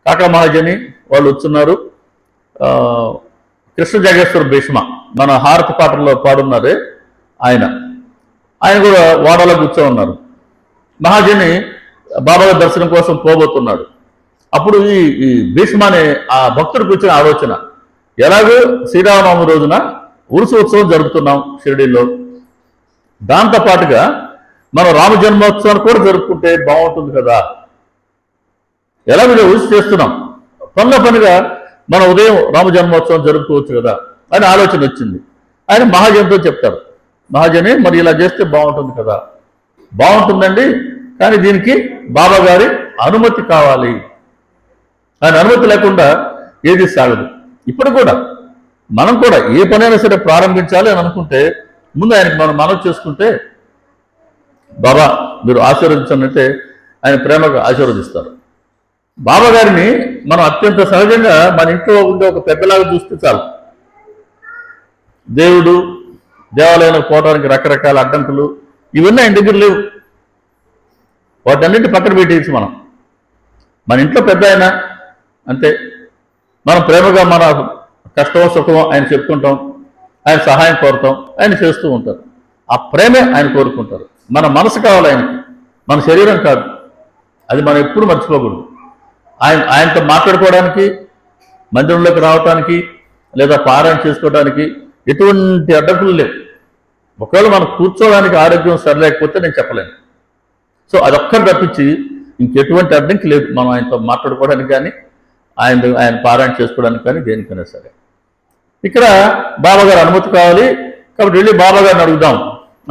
కాకా మహాజని వాళ్ళు వచ్చున్నారు. కృష్ణ జగేశ్వర భీష్మ మన హారతి పాటల్లో పాడున్నారే ఆయన కూడా వాడలో కూర్చో ఉన్నారు. మహాజని బాబాగారి దర్శనం కోసం పోబోతున్నాడు. అప్పుడు ఈ భీష్మ అనే ఆ భక్తుడికి వచ్చిన ఆలోచన, ఎలాగో శ్రీరామనవమి రోజున ఉరుసు ఉత్సవం జరుపుతున్నాం షిరిడీలో, దాంతోపాటుగా మనం రామ జన్మోత్సవాన్ని కూడా జరుపుకుంటే బాగుంటుంది కదా, ఎలాగో ఉరుసు చేస్తున్నాం, పనిగా మన ఉదయం రామ జన్మోత్సవం జరుపుకోవచ్చు కదా అని ఆలోచన వచ్చింది. ఆయన మహాజన్తో చెప్తారు, మహాజని మరి ఇలా చేస్తే బాగుంటుంది కదా. బాగుంటుందండి, కానీ దీనికి బాబాగారి అనుమతి కావాలి. ఆయన అనుమతి లేకుండా ఏది సాగదు. ఇప్పుడు కూడా మనం కూడా ఏ పనైనా సరే ప్రారంభించాలి అని అనుకుంటే ముందు ఆయనకి మనం మనవి చేసుకుంటే, బాబా మీరు ఆశీర్వదించండి, ఆయన ప్రేమగా ఆశీర్వదిస్తారు. బాబాగారిని మనం అత్యంత సహజంగా మన ఇంట్లో ఉండే ఒక పెద్దలాగా చూస్తే చాలు. దేవుడు దేవాలయానికి పోవడానికి రకరకాల అడ్డంకులు ఇవన్నీ ఆయన దగ్గర లేవు. వాటన్నింటి పక్కన పెట్టేసి మన ఇంట్లో పెద్ద ఆయన అంతే. మనం ప్రేమగా మన కష్టమో సుఖమో ఆయన చెప్పుకుంటాం. ఆయన సహాయం కోరుతాం, ఆయన చేస్తూ ఉంటారు. ఆ ప్రేమే ఆయన కోరుకుంటారు. మన మనసు కావాలి ఆయనకి, మన శరీరం కాదు. అది మనం ఎప్పుడు మర్చిపోకూడదు. ఆయనతో మాట్లాడుకోవడానికి, మందిరంలోకి రావడానికి, లేదా పారాయణ చేసుకోవడానికి ఎటువంటి అడ్డంకులు లేవు. ఒకవేళ మనం కూర్చోవడానికి ఆరోగ్యం సరిలేకపోతే నేను చెప్పలేను. సో అదొక్కరు తప్పించి ఇంకెటువంటి అడ్డంకి లేదు మనం ఆయనతో మాట్లాడుకోవడానికి కానీ, ఆయన పారాయణ చేసుకోవడానికి కానీ, దేనికైనా సరే. ఇక్కడ బాబాగారు అనుమతి కావాలి కాబట్టి వెళ్ళి బాబాగారిని అడుగుదాం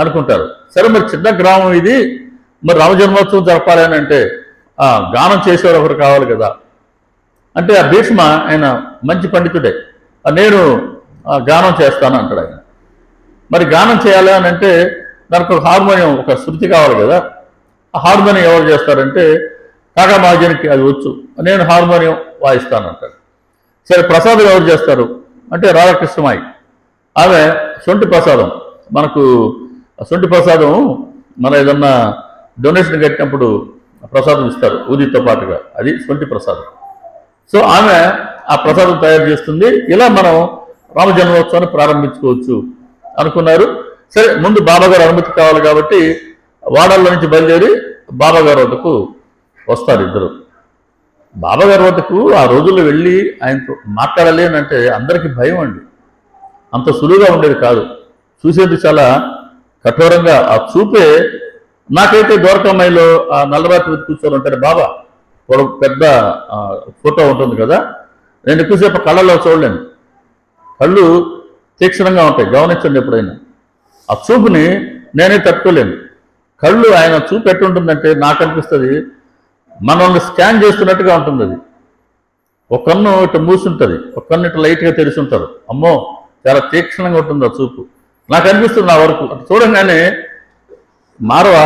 అనుకుంటారు. సరే, మరి చిన్న గ్రామం ఇది, మరి రామజన్మోత్సవం జరపాలి అని అంటే గానం చేసేవారు ఒకరు కావాలి కదా. అంటే ఆ భీష్మ ఆయన మంచి పండితుడే, నేను గానం చేస్తాను అంటాడు ఆయన. మరి గానం చేయాలి అని అంటే దానికి ఒక హార్మోనియం, ఒక శృతి కావాలి కదా. ఆ హార్మోనియం ఎవరు చేస్తారంటే కాకా మహాజనికి అది వచ్చు, నేను హార్మోనియం వాయిస్తాను అంటాడు. సరే, ప్రసాదం ఎవరు చేస్తారు అంటే రాధాకృష్ణమాయి, ఆమె సొంటి ప్రసాదం, మనకు సొంటి ప్రసాదం మన ఏదన్నా డొనేషన్ కట్టినప్పుడు ప్రసాదం ఇస్తారు ఊదితో పాటుగా, అది సొంటి ప్రసాదం. సో ఆమె ఆ ప్రసాదం తయారు చేస్తుంది. ఇలా మనం రామజన్మోత్సవాన్ని ప్రారంభించుకోవచ్చు అనుకున్నారు. సరే, ముందు బాబాగారు అనుమతి కావాలి కాబట్టి వాడల్లో నుంచి బయలుదేరి బాబాగారు వద్దకు వస్తారు ఇద్దరు. బాబాగారి వద్దకు ఆ రోజుల్లో వెళ్ళి ఆయనతో మాట్లాడాలి అని అంటే అందరికీ భయం అండి. అంత సులువుగా ఉండేది కాదు. చూసేది చాలా కఠోరంగా. ఆ చూపే నాకైతే ద్వారకామాయిలో ఆ నల్లరాత్రి వెతి కూర్చొని ఉంటారు బాబా, ఒక పెద్ద ఫోటో ఉంటుంది కదా, నేను ఎక్కువసేపు కళ్ళలో చూడలేను. కళ్ళు తీక్షణంగా ఉంటాయి, గమనించండి ఎప్పుడైనా. ఆ చూపుని నేనే తట్టుకోలేను. కళ్ళు ఆయన చూపు ఎట్టుంటుందంటే నాకు అనిపిస్తుంది మనల్ని స్కాన్ చేస్తున్నట్టుగా ఉంటుంది. అది ఒక కన్ను ఇట్లా మూసుంటుంది, ఒక కన్ను ఇట్లా లైట్గా తెరిచి ఉంటారు. అమ్మో, చాలా తీక్షణంగా ఉంటుంది ఆ చూపు. నాకు అనిపిస్తుంది నా వరకు చూడంగానే మారవా,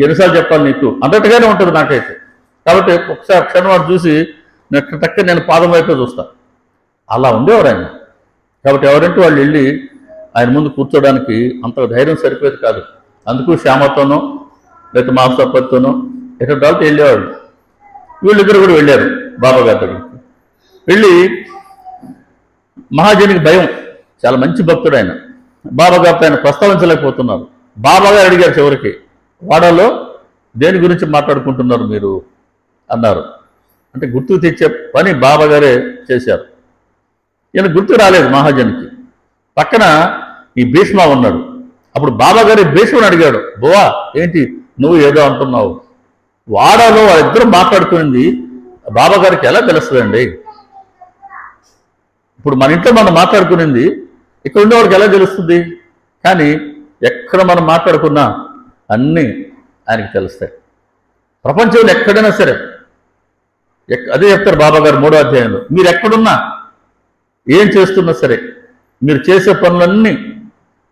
ఎన్నిసార్లు చెప్పాలి నీకు అన్నట్టుగానే ఉంటుంది నాకైతే. కాబట్టి ఒకసారి క్షణం వాడు చూసి నేను పాదం వైపే చూస్తాను. అలా ఉండేవారు ఆయన. కాబట్టి ఎవరంటే వాళ్ళు వెళ్ళి ఆయన ముందు కూర్చోడానికి అంత ధైర్యం సరిపోయేది కాదు. అందుకు శ్యామతోనో లేకపోతే మాసపతితోనో ఎటువంటి వాళ్ళతో వెళ్ళేవాళ్ళు. వీళ్ళిద్దరు కూడా వెళ్ళారు బాబాగారి దగ్గరికి. వెళ్ళి మహాజనికి భయం, చాలా మంచి భక్తుడు ఆయన. బాబాగారితో ఆయన ప్రస్తావించలేకపోతున్నారు. బాబాగారు అడిగారు చివరికి, వాడలో దేని గురించి మాట్లాడుకుంటున్నారు మీరు అన్నారు. అంటే గుర్తుకు తెచ్చే పని బాబాగారే చేశారు. ఈయన గుర్తు రాలేదు మహాజనికి. పక్కన ఈ భీష్మ ఉన్నాడు. అప్పుడు బాబాగారి భీష్మని అడిగాడు, బోవా ఏంటి నువ్వు ఏదో అంటున్నావు? వాడలో వాళ్ళిద్దరూ మాట్లాడుకునింది బాబాగారికి ఎలా తెలుస్తుందండి? ఇప్పుడు మన ఇంట్లో మనం మాట్లాడుకునింది ఇక్కడ ఉండేవాడికి ఎలా తెలుస్తుంది? కానీ ఎక్కడ మనం మాట్లాడుకున్నా అన్నీ ఆయనకి తెలుస్తాయి. ప్రపంచంలో ఎక్కడైనా సరే అదే చెప్తారు బాబాగారు 3వ అధ్యాయంలో, మీరు ఎక్కడున్నా ఏం చేస్తున్నా సరే మీరు చేసే పనులన్నీ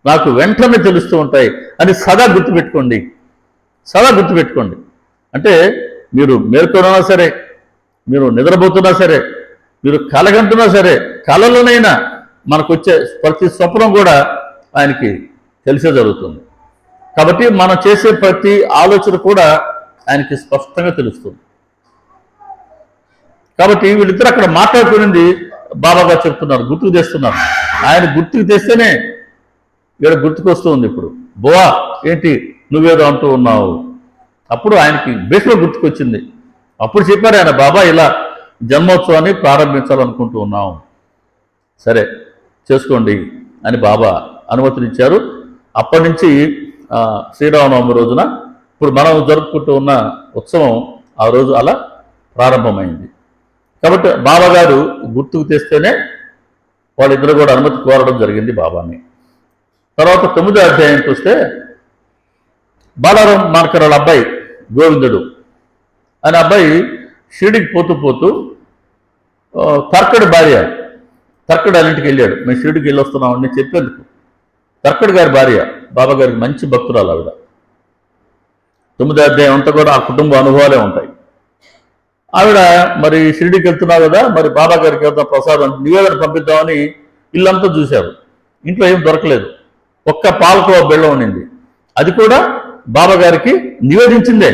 నాకు వెంటనే తెలుస్తూ ఉంటాయి అని సదా గుర్తుపెట్టుకోండి. సదా గుర్తుపెట్టుకోండి. అంటే మీరు మేల్కొన్నా సరే, మీరు నిద్రపోతున్నా సరే, మీరు కలగంటున్నా సరే, కలలోనైనా మనకు వచ్చే ప్రతి స్వప్నం కూడా ఆయనకి తెలిసే జరుగుతుంది. కాబట్టి మనం చేసే ప్రతి ఆలోచన కూడా ఆయనకి స్పష్టంగా తెలుస్తుంది. కాబట్టి వీళ్ళిద్దరు అక్కడ మాట్లాడుకునింది బాబాగారు చెప్తున్నారు, గుర్తుకు తెస్తున్నారు. ఆయన గుర్తుకు తెస్తేనే ఇక్కడ గుర్తుకొస్తుంది. ఇప్పుడు బోవా ఏంటి నువ్వేదో అంటూ ఉన్నావు? అప్పుడు ఆయనకి భీష్మ గుర్తుకొచ్చింది. అప్పుడు చెప్పారు ఆయన, బాబా ఇలా జన్మోత్సవాన్ని ప్రారంభించాలనుకుంటూ ఉన్నాం. సరే చేసుకోండి అని బాబా అనుమతినిచ్చారు. అప్పటి నుంచి శ్రీరామనవమి రోజున ఇప్పుడు మనం జరుపుకుంటూ ఉన్న ఉత్సవం ఆ రోజు అలా ప్రారంభమైంది. కాబట్టి బాబాగారు గుర్తుకు తెస్తేనే వాళ్ళిద్దరు కూడా అనుమతి కోరడం జరిగింది బాబాని. తర్వాత 9వ అధ్యాయానికి వస్తే బాలారాం మార్కరాల అబ్బాయి గోవిందుడు అనే అబ్బాయి షిరిడికి పోతూ పోతూ తర్కడి భార్య, తర్కడి అన్నింటికి వెళ్ళాడు. మేము షిరిడికి వెళ్ళి వస్తున్నామని చెప్పేందుకు. తర్కడి గారి భార్య బాబాగారికి మంచి భక్తురాలు ఆవిడ. 9వ అధ్యాయం అంతా కూడా ఆ కుటుంబ అనుభవాలే ఉంటాయి. ఆవిడ మరి షిరిడికి వెళ్తున్నావు కదా, మరి బాబాగారికి వెళ్తాం ప్రసాదం నివేదన పంపిద్దామని ఇల్లంతా చూశారు. ఇంట్లో ఏం దొరకలేదు. ఒక్క పాలకోవ బెల్లం ఉండింది. అది కూడా బాబాగారికి నివేదించిందే,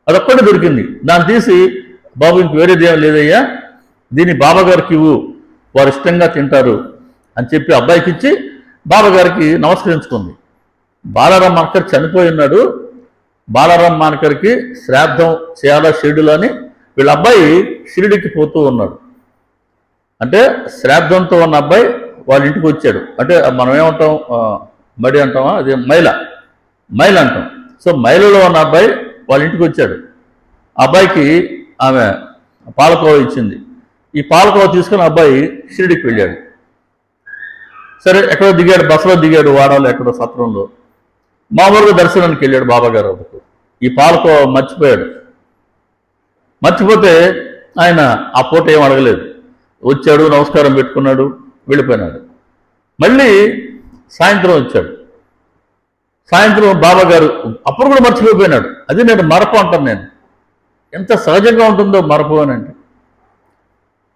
అదొక్కటే దొరికింది. దాన్ని తీసి బాబు ఇంక వేరేది ఏం లేదయ్యా, దీన్ని బాబాగారికి ఇవ్వు, వారు ఇష్టంగా తింటారు అని చెప్పి అబ్బాయికి ఇచ్చి బాబా గారికి నమస్కరించుకుంది. బాలారాం మానకర్ చనిపోయి ఉన్నాడు, బాలారాం మానకర్కి శ్రాద్ధం చేయాలా షిరిడిలో అని వీళ్ళ అబ్బాయి షిరిడికి పోతూ ఉన్నాడు. అంటే శ్రాద్ధంతో ఉన్న అబ్బాయి వాళ్ళ ఇంటికి వచ్చాడు. అంటే మనం ఏమంటాం, మడి అంటామా, అది మైల్ అంటాం. సో మైలలో ఉన్న అబ్బాయి వాళ్ళ ఇంటికి వచ్చాడు. అబ్బాయికి ఆమె పాలకోవ ఇచ్చింది. ఈ పాలకోవ తీసుకుని అబ్బాయి షిరిడికి వెళ్ళాడు. సరే ఎక్కడో దిగాడు, బస్సులో దిగాడు, వాడాలో ఎక్కడో సత్రంలో. మామూలుగా దర్శనానికి వెళ్ళాడు బాబాగారు వద్దకు. ఈ పాలకోవ మర్చిపోయాడు. మర్చిపోతే ఆయన ఆ పూట ఏం అడగలేదు, వచ్చాడు, నమస్కారం పెట్టుకున్నాడు, వెళ్ళిపోయినాడు. మళ్ళీ సాయంత్రం వచ్చాడు. సాయంత్రం బాబాగారు అప్పుడు కూడా మర్చిపోయినాడు. అది నేను మరపు అంటాను. నేను ఎంత సహజంగా ఉంటుందో మరపు అని అంటే.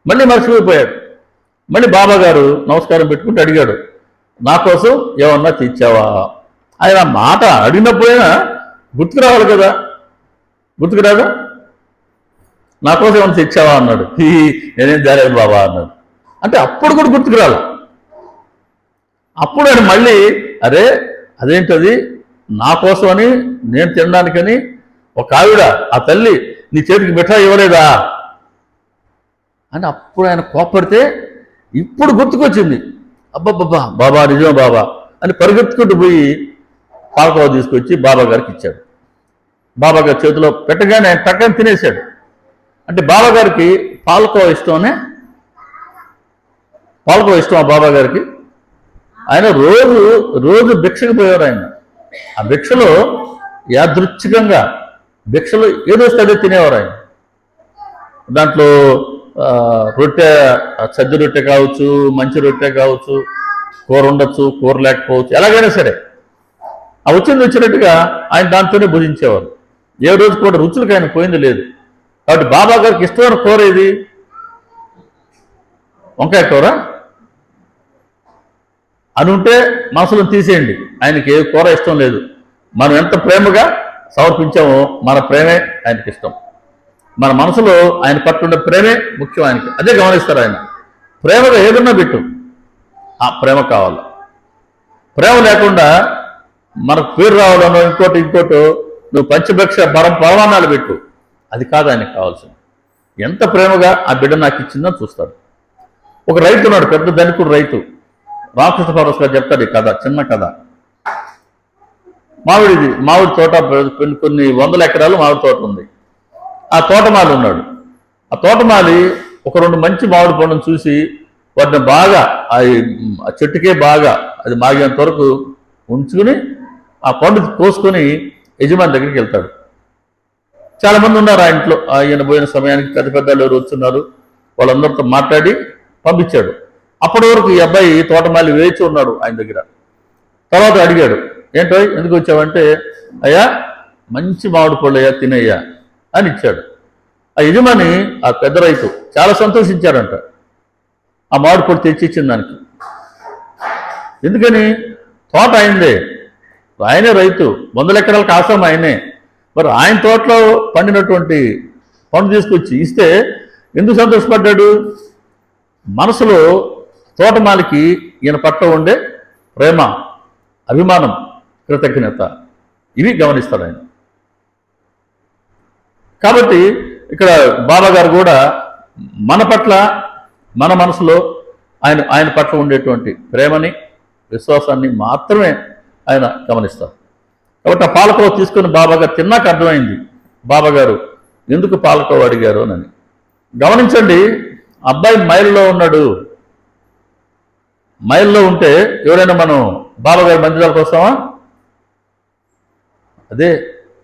మళ్ళీ మర్చిపోయాడు. మళ్ళీ బాబాగారు నమస్కారం పెట్టుకుంటూ అడిగాడు, నా కోసం ఏమన్నా తెచ్చావా? ఆయన మాట అడిగినప్పుడైనా గుర్తుకు రావాలి కదా, గుర్తుకు రాదా? నా కోసం ఏమన్నా తెచ్చావా అన్నాడు. నేనేం తేలేదు బాబా అన్నాడు. అంటే అప్పుడు కూడా గుర్తుకు రాలి. అప్పుడు ఆయన మళ్ళీ అరే అదేంటది, నా కోసమని నేను తినడానికని ఒక ఆవిడ, ఆ తల్లి నీ చేతికి మిఠాయి ఇవ్వలేదా అని అప్పుడు ఆయన కోపడితే ఇప్పుడు గుర్తుకొచ్చింది. అబ్బబ్బబ్బా బాబా నిజం బాబా అని పరిగెత్తుకుంటూ పోయి పాలకోవ తీసుకొచ్చి బాబా గారికి ఇచ్చాడు. బాబా గారి చేతిలో పెట్టగానే ఆయన టక్కని తినేశాడు. అంటే బాబా గారికి పాలకోవ ఇష్టమనే, పాలకోవ ఇష్టం ఆ బాబా గారికి. ఆయన రోజు రోజు భిక్షకు పోయేవారు. ఆయన ఆ భిక్షలో యాదృచ్ఛికంగా భిక్షలో ఏదో అదే తినేవారు. ఆయన దాంట్లో రొట్టె, సజ్జ రొట్టె కావచ్చు, మంచి రొట్టె కావచ్చు, కూర ఉండొచ్చు, కూర లేకపోవచ్చు, ఎలాగైనా సరే ఆ వచ్చినట్టుగా ఆయన దాంతోనే భుజించేవారు. ఏ రోజు కూడా రుచులకు ఆయన పోయింది లేదు. కాబట్టి బాబా గారికి ఇష్టమైన కూర ఇది వంకాయ కూర అని ఉంటే మనసులో తీసేయండి. ఆయనకి ఏ కూర ఇష్టం లేదు. మనం ఎంత ప్రేమగా సమర్పించామో మన ప్రేమే ఆయనకి ఇష్టం. మన మనసులో ఆయన పట్ల ప్రేమే ముఖ్యం ఆయనకి. అదే గమనిస్తారు ఆయన. ప్రేమగా ఏదన్నా పెట్టు, ఆ ప్రేమ కావాలి. ప్రేమ లేకుండా మనకు పేరు రావాలనో ఇంకోటో నువ్వు పంచభక్ష పరమాన్నాలు పెట్టు, అది కాదు ఆయనకు కావాల్సింది. ఎంత ప్రేమగా ఆ బిడ్డ నాకు ఇచ్చిందని చూస్తాడు. ఒక రైతు ఉన్నాడు, పెద్ద ధనికుడు రైతు. రామకృష్ణ పరమహంస గారు చెప్తాడు ఈ కథ, చిన్న కథ. మామిడి తోట, కొన్ని వందల ఎకరాలు మామిడి తోట ఉంది. ఆ తోటమాలి ఉన్నాడు. ఆ తోటమాలి ఒక 2 మంచి మామిడి పండును చూసి వాటిని బాగా ఆ చెట్టుకే బాగా అది మాగేంత వరకు ఉంచుకుని ఆ పండు కోసుకొని యజమాని దగ్గరికి వెళ్తాడు. చాలా మంది ఉన్నారు ఆ ఇంట్లో. ఆయన పోయిన సమయానికి పెద్ద పెద్దలు ఎవరు వచ్చున్నారు, వాళ్ళందరితో మాట్లాడి పంపించాడు. అప్పటి వరకు ఈ అబ్బాయి తోటమాలి వేచి ఉన్నాడు ఆయన దగ్గర. తర్వాత అడిగాడు, ఏంటో ఎందుకు వచ్చావంటే, అయ్యా మంచి మామిడి పళ్ళు అయ్యా, తినయ్యా అని ఇచ్చాడు. ఆ యజమాని, ఆ పెద్ద రైతు చాలా సంతోషించాడంట ఆ మామిడి పళ్ళు తెచ్చి ఇచ్చిన దానికి. ఎందుకని? తోట ఆయనదే, ఆయనే రైతు, 100 ఎకరాలకు ఆసాం ఆయనే. మరి ఆయన తోటలో పండినటువంటి పండు తీసుకొచ్చి ఇస్తే ఎందుకు సంతోషపడ్డాడు? మనసులో తోటమాలికి ఈయన పట్ల ఉండే ప్రేమ, అభిమానం, కృతజ్ఞత, ఇవి గమనిస్తాడు ఆయన. కాబట్టి ఇక్కడ బాబా గారు కూడా మన పట్ల, మన మనసులో ఆయన పట్ల ఉండేటువంటి ప్రేమని, విశ్వాసాన్ని మాత్రమే ఆయన గమనిస్తారు. కాబట్టి ఆ పాలకోవ తీసుకుని బాబాగారు తిన్నాక అర్థమైంది బాబాగారు ఎందుకు పాలకోవ అడిగారు అని. గమనించండి, అబ్బాయి మైల్లో ఉన్నాడు. మైల్లో ఉంటే ఎవరైనా మనం బాబాగారి మందిరాలకు వస్తామా?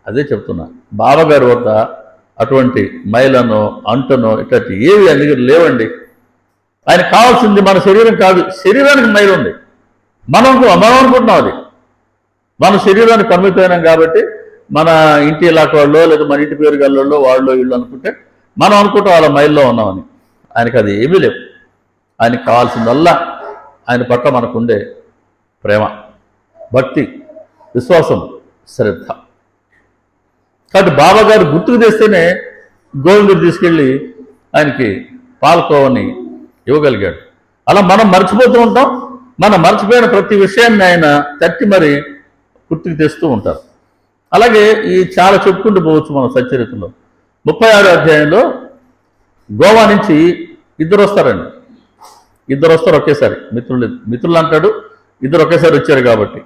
అదే చెప్తున్నా. బాబాగారి వద్ద అటువంటి మైలనో అంటనో ఇట్లాంటి ఏవి అన్ని లేవండి. ఆయన కావాల్సింది మన శరీరం కాదు, శరీరానికి మైలు ఉంది. మనం అనుకుంటున్నాం అది మన శరీరానికి పరిమితమైనాం కాబట్టి, మన ఇంటి ఇలాక వాళ్ళు లేదా మన ఇంటి పేరు గల్లో వాళ్ళు వీళ్ళు అనుకుంటే మనం అనుకుంటాం వాళ్ళ మైల్లో ఉన్నామని. ఆయనకి అది ఏమీ లేవు. ఆయనకి కావాల్సిందల్లా ఆయన పట్ల మనకుండే ప్రేమ, భక్తి, విశ్వాసం, శ్రద్ధ. కాబట్టి బాబాగారు గుర్తుకు తెస్తేనే గోవిందుడు తీసుకెళ్ళి ఆయనకి పాలకోవని ఇవ్వగలిగాడు. అలా మనం మర్చిపోతూ ఉంటాం. మనం మర్చిపోయిన ప్రతి విషయాన్ని ఆయన తట్టి మరి గుర్తుకు తెస్తూ ఉంటారు. అలాగే ఈ చాలా చెప్పుకుంటూ పోవచ్చు మన సచ్చరిత్రలో. 36వ అధ్యాయంలో గోవా నుంచి ఇద్దరు వస్తారండి. ఇద్దరు వస్తారు ఒకేసారి, మిత్రులు అంటాడు, ఇద్దరు ఒకేసారి వచ్చారు కాబట్టి.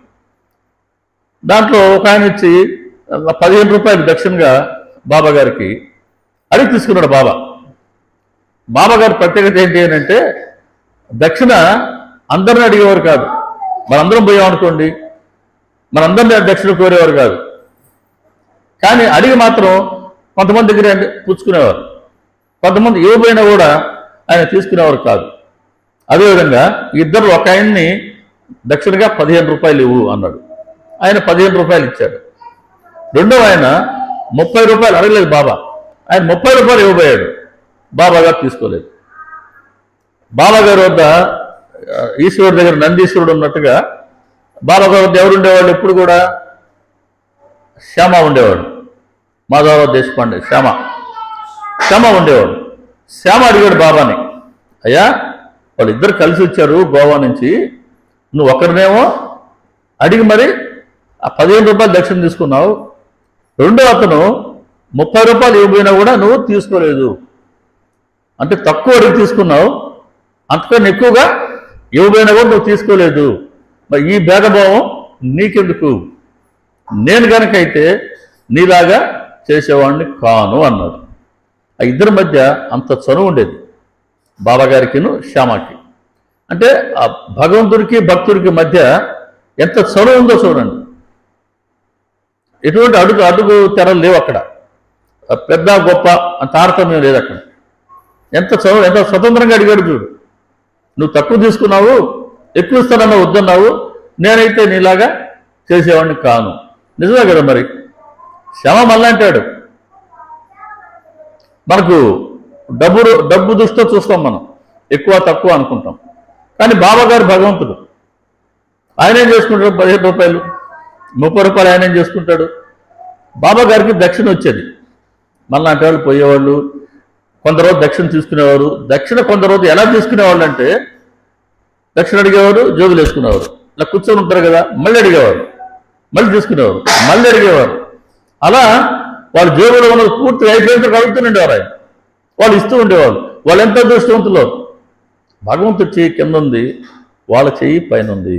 దాంట్లో ఒక ఆయన వచ్చి 15 రూపాయలు దక్షిణగా బాబా గారికి అడిగి తీసుకున్నాడు. బాబా గారి ప్రత్యేకత ఏంటి అని అంటే, దక్షిణ అందరిని అడిగేవారు కాదు. మనందరం పోయామనుకోండి, మనందరినీ దక్షిణ కోరేవారు కాదు. కానీ అడిగి మాత్రం కొంతమంది దగ్గర పుచ్చుకునేవారు, కొంతమంది ఇవ్వబోయినా కూడా ఆయన తీసుకునేవారు కాదు. అదేవిధంగా ఇద్దరు ఒక ఆయన్ని దక్షిణగా 15 రూపాయలు ఇవ్వు అన్నాడు. ఆయన 15 రూపాయలు ఇచ్చాడు. రెండో ఆయన 30 రూపాయలు అడగలేదు బాబా, ఆయన 30 రూపాయలు ఇవ్వబోయాడు. బాబా గారు తీసుకోలేదు. బాబా గారి వద్ద ఈశ్వరుడి దగ్గర నందీశ్వరుడు ఉన్నట్టుగా బాబా గారి వద్ద ఎవరు ఉండేవాళ్ళు? ఎప్పుడు కూడా శ్యామ ఉండేవాడు. మాధవరావు దేశపాండే శ్యామ ఉండేవాడు. శ్యామ అడిగాడు బాబాని, అయ్యా వాళ్ళిద్దరు కలిసి వచ్చారు గోవా నుంచి, నువ్వు ఒకరినేమో అడిగి మరి ఆ 15 రూపాయలు దక్షిణ తీసుకున్నావు, రెండో అతను 30 రూపాయలు ఇవ్వబోయినా కూడా నువ్వు తీసుకోలేదు, అంటే తక్కువ అడిగి తీసుకున్నావు, అంతకన్నా ఎక్కువగా ఇవ్వబోయినా కూడా నువ్వు తీసుకోలేదు. మరి ఈ భేదభావం నీకెందుకు? నేను కనుకైతే నీలాగా చేసేవాడిని కాను అన్నాడు. ఆ ఇద్దరి మధ్య అంత చనువు ఉండేది బాబా గారికిను శ్యామకి. అంటే ఆ భగవంతుడికి భక్తుడికి మధ్య ఎంత చనువు ఉందో చూడండి. ఎటువంటి అడుగు తెరలు లేవు అక్కడ, పెద్ద గొప్ప తారతమ్యం లేదు అక్కడ. ఎంత చదువు, ఎంత స్వతంత్రంగా అడిగాడు చూడు. నువ్వు తక్కువ తీసుకున్నావు, ఎక్కువ ఇస్తానన్నా వద్దన్నావు, నేనైతే నీలాగా చేసేవాడిని కాను. నిజమే కదా మరి. శ్యామ మళ్ళీ అంటాడు, మనకు డబ్బు దృష్టితో చూస్తాం మనం, ఎక్కువ తక్కువ అనుకుంటాం. కానీ బాబా గారు భగవంతుడు, ఆయన ఏం చేసుకుంటాడు? 15 రూపాయలు 30 రూపాయలు ఆయన ఏం చేసుకుంటాడు? బాబా గారికి దక్షిణ వచ్చేది. మళ్ళీ అంటే వాళ్ళు పోయేవాళ్ళు, కొందరు దక్షిణ తీసుకునేవారు. దక్షిణ కొందరు ఎలా తీసుకునేవాళ్ళు అంటే, దక్షిణ అడిగేవారు, జోగులు వేసుకునేవారు, ఇలా కూర్చొని ఉంటారు కదా, మళ్ళీ అడిగేవారు, మళ్ళీ తీసుకునేవారు, మళ్ళీ అడిగేవారు. అలా వాళ్ళు జోగులో ఉన్నది పూర్తిగా అయిపోయినంత కలుగుతుండేవారు. ఆయన వాళ్ళు ఇస్తూ ఉండేవాళ్ళు. వాళ్ళు ఎంత అదృష్టవంతులో. భగవంతుడి చెయ్యి కింద ఉంది, వాళ్ళ చెయ్యి పైన ఉంది.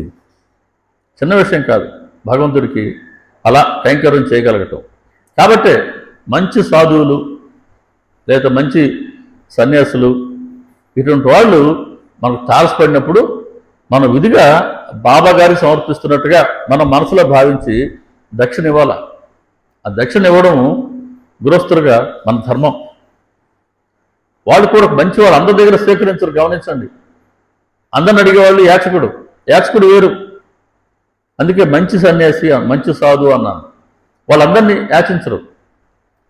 చిన్న విషయం కాదు భగవంతుడికి అలా కైంకర్యం చేయగలగటం. కాబట్టి మంచి సాధువులు లేదా మంచి సన్యాసులు ఇటువంటి వాళ్ళు మనకు తారసపడినప్పుడు మన విధిగా బాబా గారికి సమర్పిస్తున్నట్టుగా మనం మనసులో భావించి దక్షిణ ఇవ్వాలి. ఆ దక్షిణ ఇవ్వడం గృహస్థులుగా మన ధర్మం. వాళ్ళు కూడా మంచి వాళ్ళు, అందరి దగ్గర స్వీకరించరు. గమనించండి, అందరిని అడిగేవాళ్ళు యాచకుడు వేరు. అందుకే మంచి సన్యాసి, మంచి సాధువు అన్నాను. వాళ్ళందరినీ యాచించరు.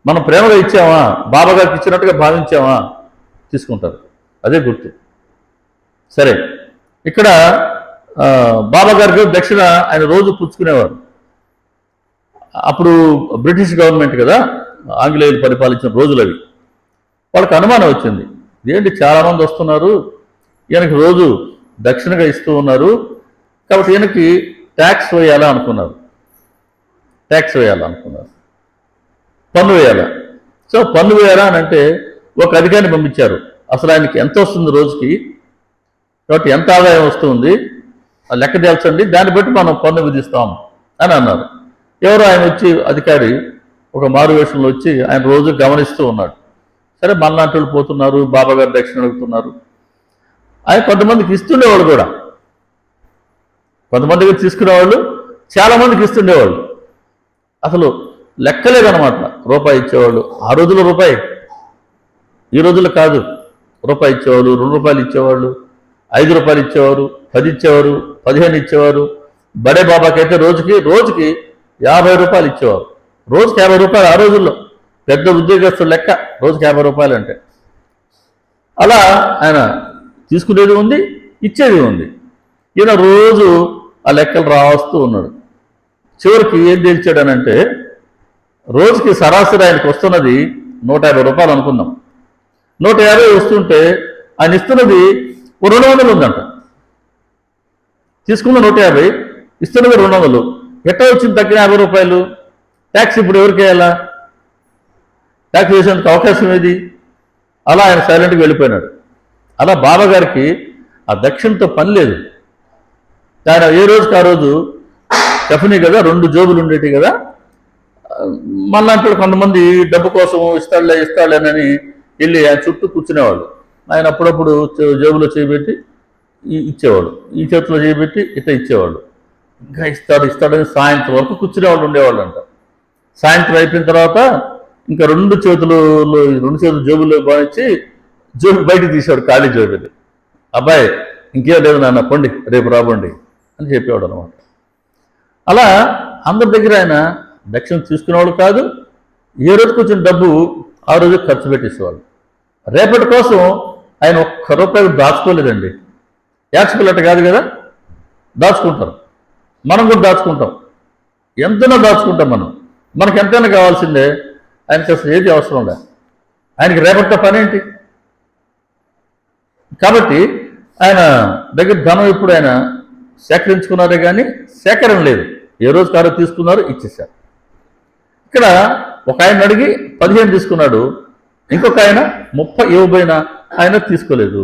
మనం ప్రేమగా ఇచ్చామా, బాబా గారికి ఇచ్చినట్టుగా భావించామా, తీసుకుంటారు. అదే గుర్తు. సరే, ఇక్కడ బాబా గారికి దక్షిణ ఆయన రోజు పుచ్చుకునేవారు. అప్పుడు బ్రిటిష్ గవర్నమెంట్ కదా, ఆంగ్లేయులు పరిపాలించిన రోజులు అవి. వాళ్ళకి అనుమానం వచ్చింది, ఏంటి చాలామంది వస్తున్నారు, ఈయనకి రోజు దక్షిణగా ఇస్తూ ఉన్నారు, కాబట్టి ఈయనకి ట్యాక్స్ వేయాలనుకున్నారు. పన్ను వేయాలా. సో పన్ను వేయాలా అని అంటే ఒక అధికారిని పంపించారు. అసలు ఆయనకి ఎంత వస్తుంది రోజుకి, కాబట్టి ఎంత ఆదాయం వస్తుంది లెక్క తేల్చండి, దాన్ని బట్టి మనం పన్ను విధిస్తాం అని అన్నారు. ఎవరో ఆయన వచ్చి, అధికారి ఒక మారువేషంలో వచ్చి ఆయన రోజు గమనిస్తూ ఉన్నాడు. సరే, మనలాంటి వాళ్ళు పోతున్నారు, బాబా గారు దక్షిణ అడుగుతున్నారు. ఆయన కొంతమందికి ఇస్తుండేవాళ్ళు కూడా, కొంతమందికి తీసుకునేవాళ్ళు, చాలామందికి ఇస్తుండేవాళ్ళు. అసలు లెక్కలేదన్నమాట. రూపాయి ఇచ్చేవాళ్ళు, ఆ రోజుల్లో రూపాయి, ఈ రోజుల్లో కాదు. రూపాయి ఇచ్చేవాళ్ళు, 2 రూపాయలు ఇచ్చేవాళ్ళు, 5 రూపాయలు ఇచ్చేవారు, 10 ఇచ్చేవారు, 15 ఇచ్చేవారు. బడే బాబాకి అయితే రోజుకి 50 రూపాయలు ఇచ్చేవారు. రోజుకి 50 రూపాయలు. ఆ రోజుల్లో పెద్ద ఉద్యోగస్తులు లెక్క, రోజుకి 50 రూపాయలు అంటే. అలా ఆయన తీసుకునేది ఉంది, ఇచ్చేది ఉంది. ఈయన రోజు ఆ లెక్కలు రాస్తూ ఉన్నాడు. చివరికి ఏం తేల్చాడనంటే, రోజుకి సరాసరి ఆయనకు వస్తున్నది 150 రూపాయలు అనుకుందాం. 150 వస్తుంటే ఆయన ఇస్తున్నది 200 ఉందంట. తీసుకున్న 150, ఇస్తున్నది 200. ఎట్లా వచ్చింది తగ్గిన 50 రూపాయలు? ట్యాక్స్ ఇప్పుడు ఎవరికి వేయాలా? ట్యాక్స్ వేసేందుకు అవకాశం ఏది? అలా ఆయన సైలెంట్గా వెళ్ళిపోయినాడు. అలా బాబా గారికి ఆ దక్షిణతో పని లేదు. ఆయన ఏ రోజుకి ఆ రోజు చెప్పని కదా, 2 జోబులు ఉండేవి కదా. మళ్ళీ కొంతమంది డబ్బు కోసం ఇస్తాడులేనని వెళ్ళి ఆయన చుట్టూ కూర్చునేవాళ్ళు. ఆయన అప్పుడప్పుడు జేబులో చేయబెట్టి ఇచ్చేవాడు, ఈ చేతిలో చేయబెట్టి ఇట్లా ఇచ్చేవాళ్ళు. ఇంకా ఇస్తాడని సాయంత్రం వరకు కూర్చునేవాళ్ళు ఉండేవాళ్ళు అంట. సాయంత్రం అయిపోయిన తర్వాత ఇంకా 2 చేతులు జేబుల్లో బానిచ్చి జోబు బయటకు తీసేవాడు, ఖాళీ జోబుది. అబ్బాయి ఇంకేం లేదు నాన్న, పండి రేపు రాబండి అని చెప్పేవాడు అనమాట. అలా అందరి దగ్గర ఆయన దక్షిణ తీసుకునేవాడు కాదు. ఏ రోజుకి వచ్చిన డబ్బు ఆ రోజు ఖర్చు పెట్టేసేవాళ్ళు. రేపటి కోసం ఆయన ఒక్క రూపాయలు దాచుకోలేదండి. యాక్చువల్ కాదు కదా, దాచుకుంటారు. మనం కూడా దాచుకుంటాం, ఎంతైనా దాచుకుంటాం. మనకి ఎంతైనా కావాల్సిందే. ఆయనకి అసలు ఏది అవసరం లేదు. ఆయనకి రేపటితో పని ఏంటి? కాబట్టి ఆయన దగ్గర ధనం ఇప్పుడు ఆయన సేకరించుకున్నారే కానీ సేకరణ లేదు. ఏ రోజు కారు తీసుకున్నారు, ఇచ్చేశారు. ఇక్కడ ఒక ఆయన అడిగి 15 తీసుకున్నాడు, ఇంకొక ఆయన 30 ఇవ్వబోయినా ఆయన తీసుకోలేదు.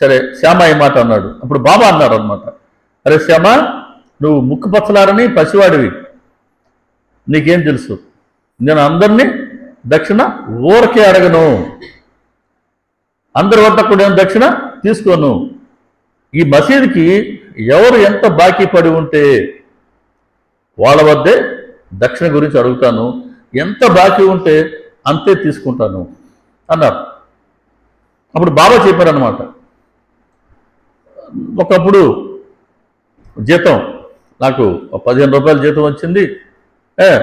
సరే శ్యామ ఈ మాట అన్నాడు. అప్పుడు బాబా అన్నారు అనమాట, అరే శ్యామ, నువ్వు ముక్కు పచ్చలారని పసివాడివి, నీకేం తెలుసు? నేను అందరినీ దక్షిణ ఊరకే అడగను, అందరి వద్ద కూడా నేను దక్షిణ తీసుకోను. ఈ మసీదుకి ఎవరు ఎంత బాకీ పడి ఉంటే వాళ్ళ వద్దే దక్షిణ గురించి అడుగుతాను, ఎంత బాకీ ఉంటే అంతే తీసుకుంటాను అన్నారు. అప్పుడు బాబా చెప్పారనమాట, ఒకప్పుడు జీతం నాకు 15 రూపాయల జీతం వచ్చింది.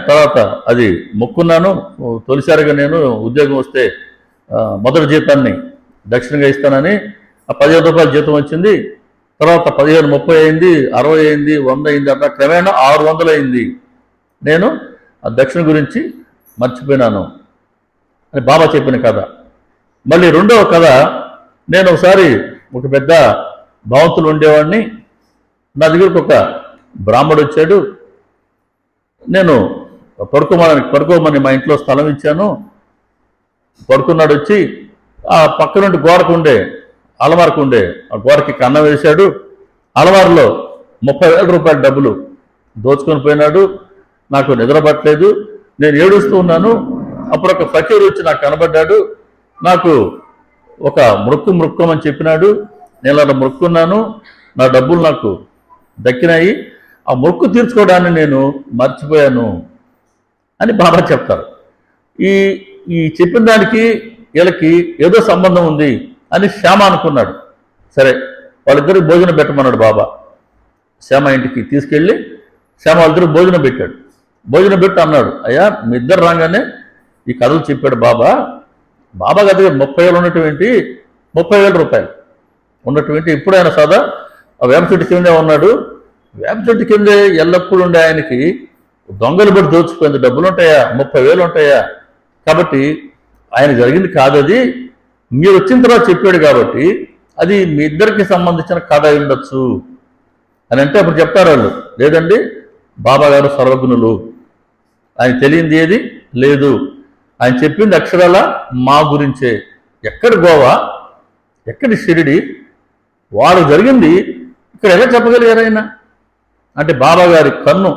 తర్వాత అది మొక్కున్నాను. తొలిసారిగా నేను ఉద్యోగం వస్తే మొదటి జీతాన్ని దక్షిణగా ఇస్తానని ఆ 15 రూపాయల జీతం వచ్చింది. తర్వాత 15, 30 అయింది, 60 అయింది, 100 అయింది, అట్లా క్రమేణా 600 అయింది. నేను ఆ దక్షిణ గురించి మర్చిపోయినాను అని బాబా చెప్పిన కథ. మళ్ళీ రెండవ కథ, నేను ఒకసారి ఒక పెద్ద భవంతులు ఉండేవాడిని. నా దగ్గరకు ఒక బ్రాహ్మడు వచ్చాడు. నేను పడుకోమని మా ఇంట్లో స్థలం ఇచ్చాను. పడుకున్నాడు. వచ్చి ఆ పక్క నుండి అలమారకు ఉండే ఆ గోడకి కన్నం వేశాడు. అలమారులో 30,000 రూపాయల డబ్బులు దోచుకొని పోయినాడు. నాకు నిద్ర పట్టలేదు, నేను ఏడుస్తూ ఉన్నాను. అప్పుడు ఒక ఫకీరు వచ్చి నాకు కనబడ్డాడు. నాకు ఒక మృక్కమని చెప్పినాడు. నేను అలా మొక్కున్నాను, నా డబ్బులు నాకు దక్కినాయి, ఆ మొక్కు తీర్చుకోవడాన్ని నేను మర్చిపోయాను అని బాబా చెప్తారు. ఈ చెప్పిన దానికి వీళ్ళకి ఏదో సంబంధం ఉంది అని శ్యామ అనుకున్నాడు. సరే వాళ్ళిద్దరికి భోజనం పెట్టమన్నాడు బాబా. శ్యామ ఇంటికి తీసుకెళ్ళి వాళ్ళిద్దరికి భోజనం పెట్టాడు. భోజనం పెట్టి అన్నాడు, అయ్యా మీ ఇద్దరు రాగానే ఈ కథలు చెప్పాడు బాబా. బాబా దగ్గర 30,000 ఉన్నటువంటి 30,000 రూపాయలు ఉన్నటువంటి ఇప్పుడు ఆయన సదా ఆ వేప చెట్టు కిందే ఉన్నాడు. వేప చెట్టు కిందే ఎల్లప్పుడూ ఉండే ఆయనకి దొంగలు బట్టి దోచుకుపోయింది. డబ్బులు ఉంటాయా? 30,000 ఉంటాయా? కాబట్టి ఆయన జరిగింది కాదు, అది మీరు వచ్చిన తర్వాత చెప్పాడు కాబట్టి అది మీ ఇద్దరికి సంబంధించిన కథ అయి ఉండొచ్చు అని అంటే అప్పుడు చెప్తారు వాళ్ళు, లేదండి బాబా గారు సర్వజ్ఞులు, ఆయన తెలియంది ఏది లేదు, ఆయన చెప్పింది అక్షరాల మా గురించే. ఎక్కడి గోవా, ఎక్కడి షిరిడి, వాడు జరిగింది ఇక్కడ ఎలా చెప్పగలిగారు ఆయన అంటే బాబా గారి కన్ను,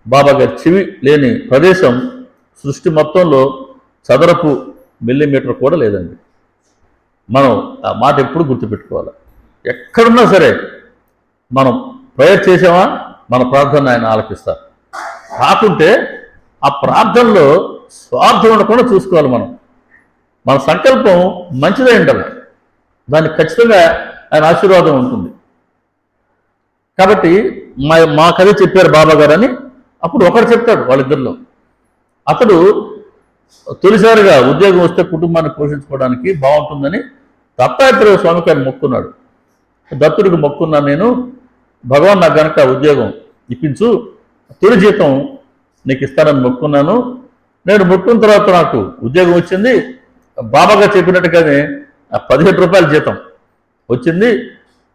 బాబా గారి చెవి లేని ప్రదేశం సృష్టి మొత్తంలో చదరపు మిల్లీమీటర్ కూడా లేదండి. మనం ఆ మాట ఎప్పుడు గుర్తుపెట్టుకోవాలి. ఎక్కడున్నా సరే మనం ప్రేయర్ చేసామా, మన ప్రార్థన ఆయన ఆలకిస్తారు. కాకుంటే ఆ ప్రార్థనలో స్వార్థం ఉండకుండా చూసుకోవాలి. మన సంకల్పం మంచిదే ఉండాలి, దానికి ఖచ్చితంగా ఆయన ఆశీర్వాదం ఉంటుంది. కాబట్టి మా కథ చెప్పారు బాబా గారు అని అప్పుడు ఒకరు చెప్తాడు వాళ్ళిద్దరిలో. అతడు తొలిసారిగా ఉద్యోగం వస్తే కుటుంబాన్ని పోషించుకోవడానికి బాగుంటుందని దత్తాత్రేయ స్వామికి ఆయన మొక్కున్నాడు. దత్తుడికి మొక్కున్నా, నేను భగవాన్ నాకు కనుక ఉద్యోగం ఇప్పించు, తొలి జీతం నీకు ఇస్తానని మొక్కున్నాను. నేను మొక్కున్న తర్వాత నాకు ఉద్యోగం వచ్చింది. బాబాగా చెప్పినట్టుగానే 15 రూపాయల జీతం వచ్చింది.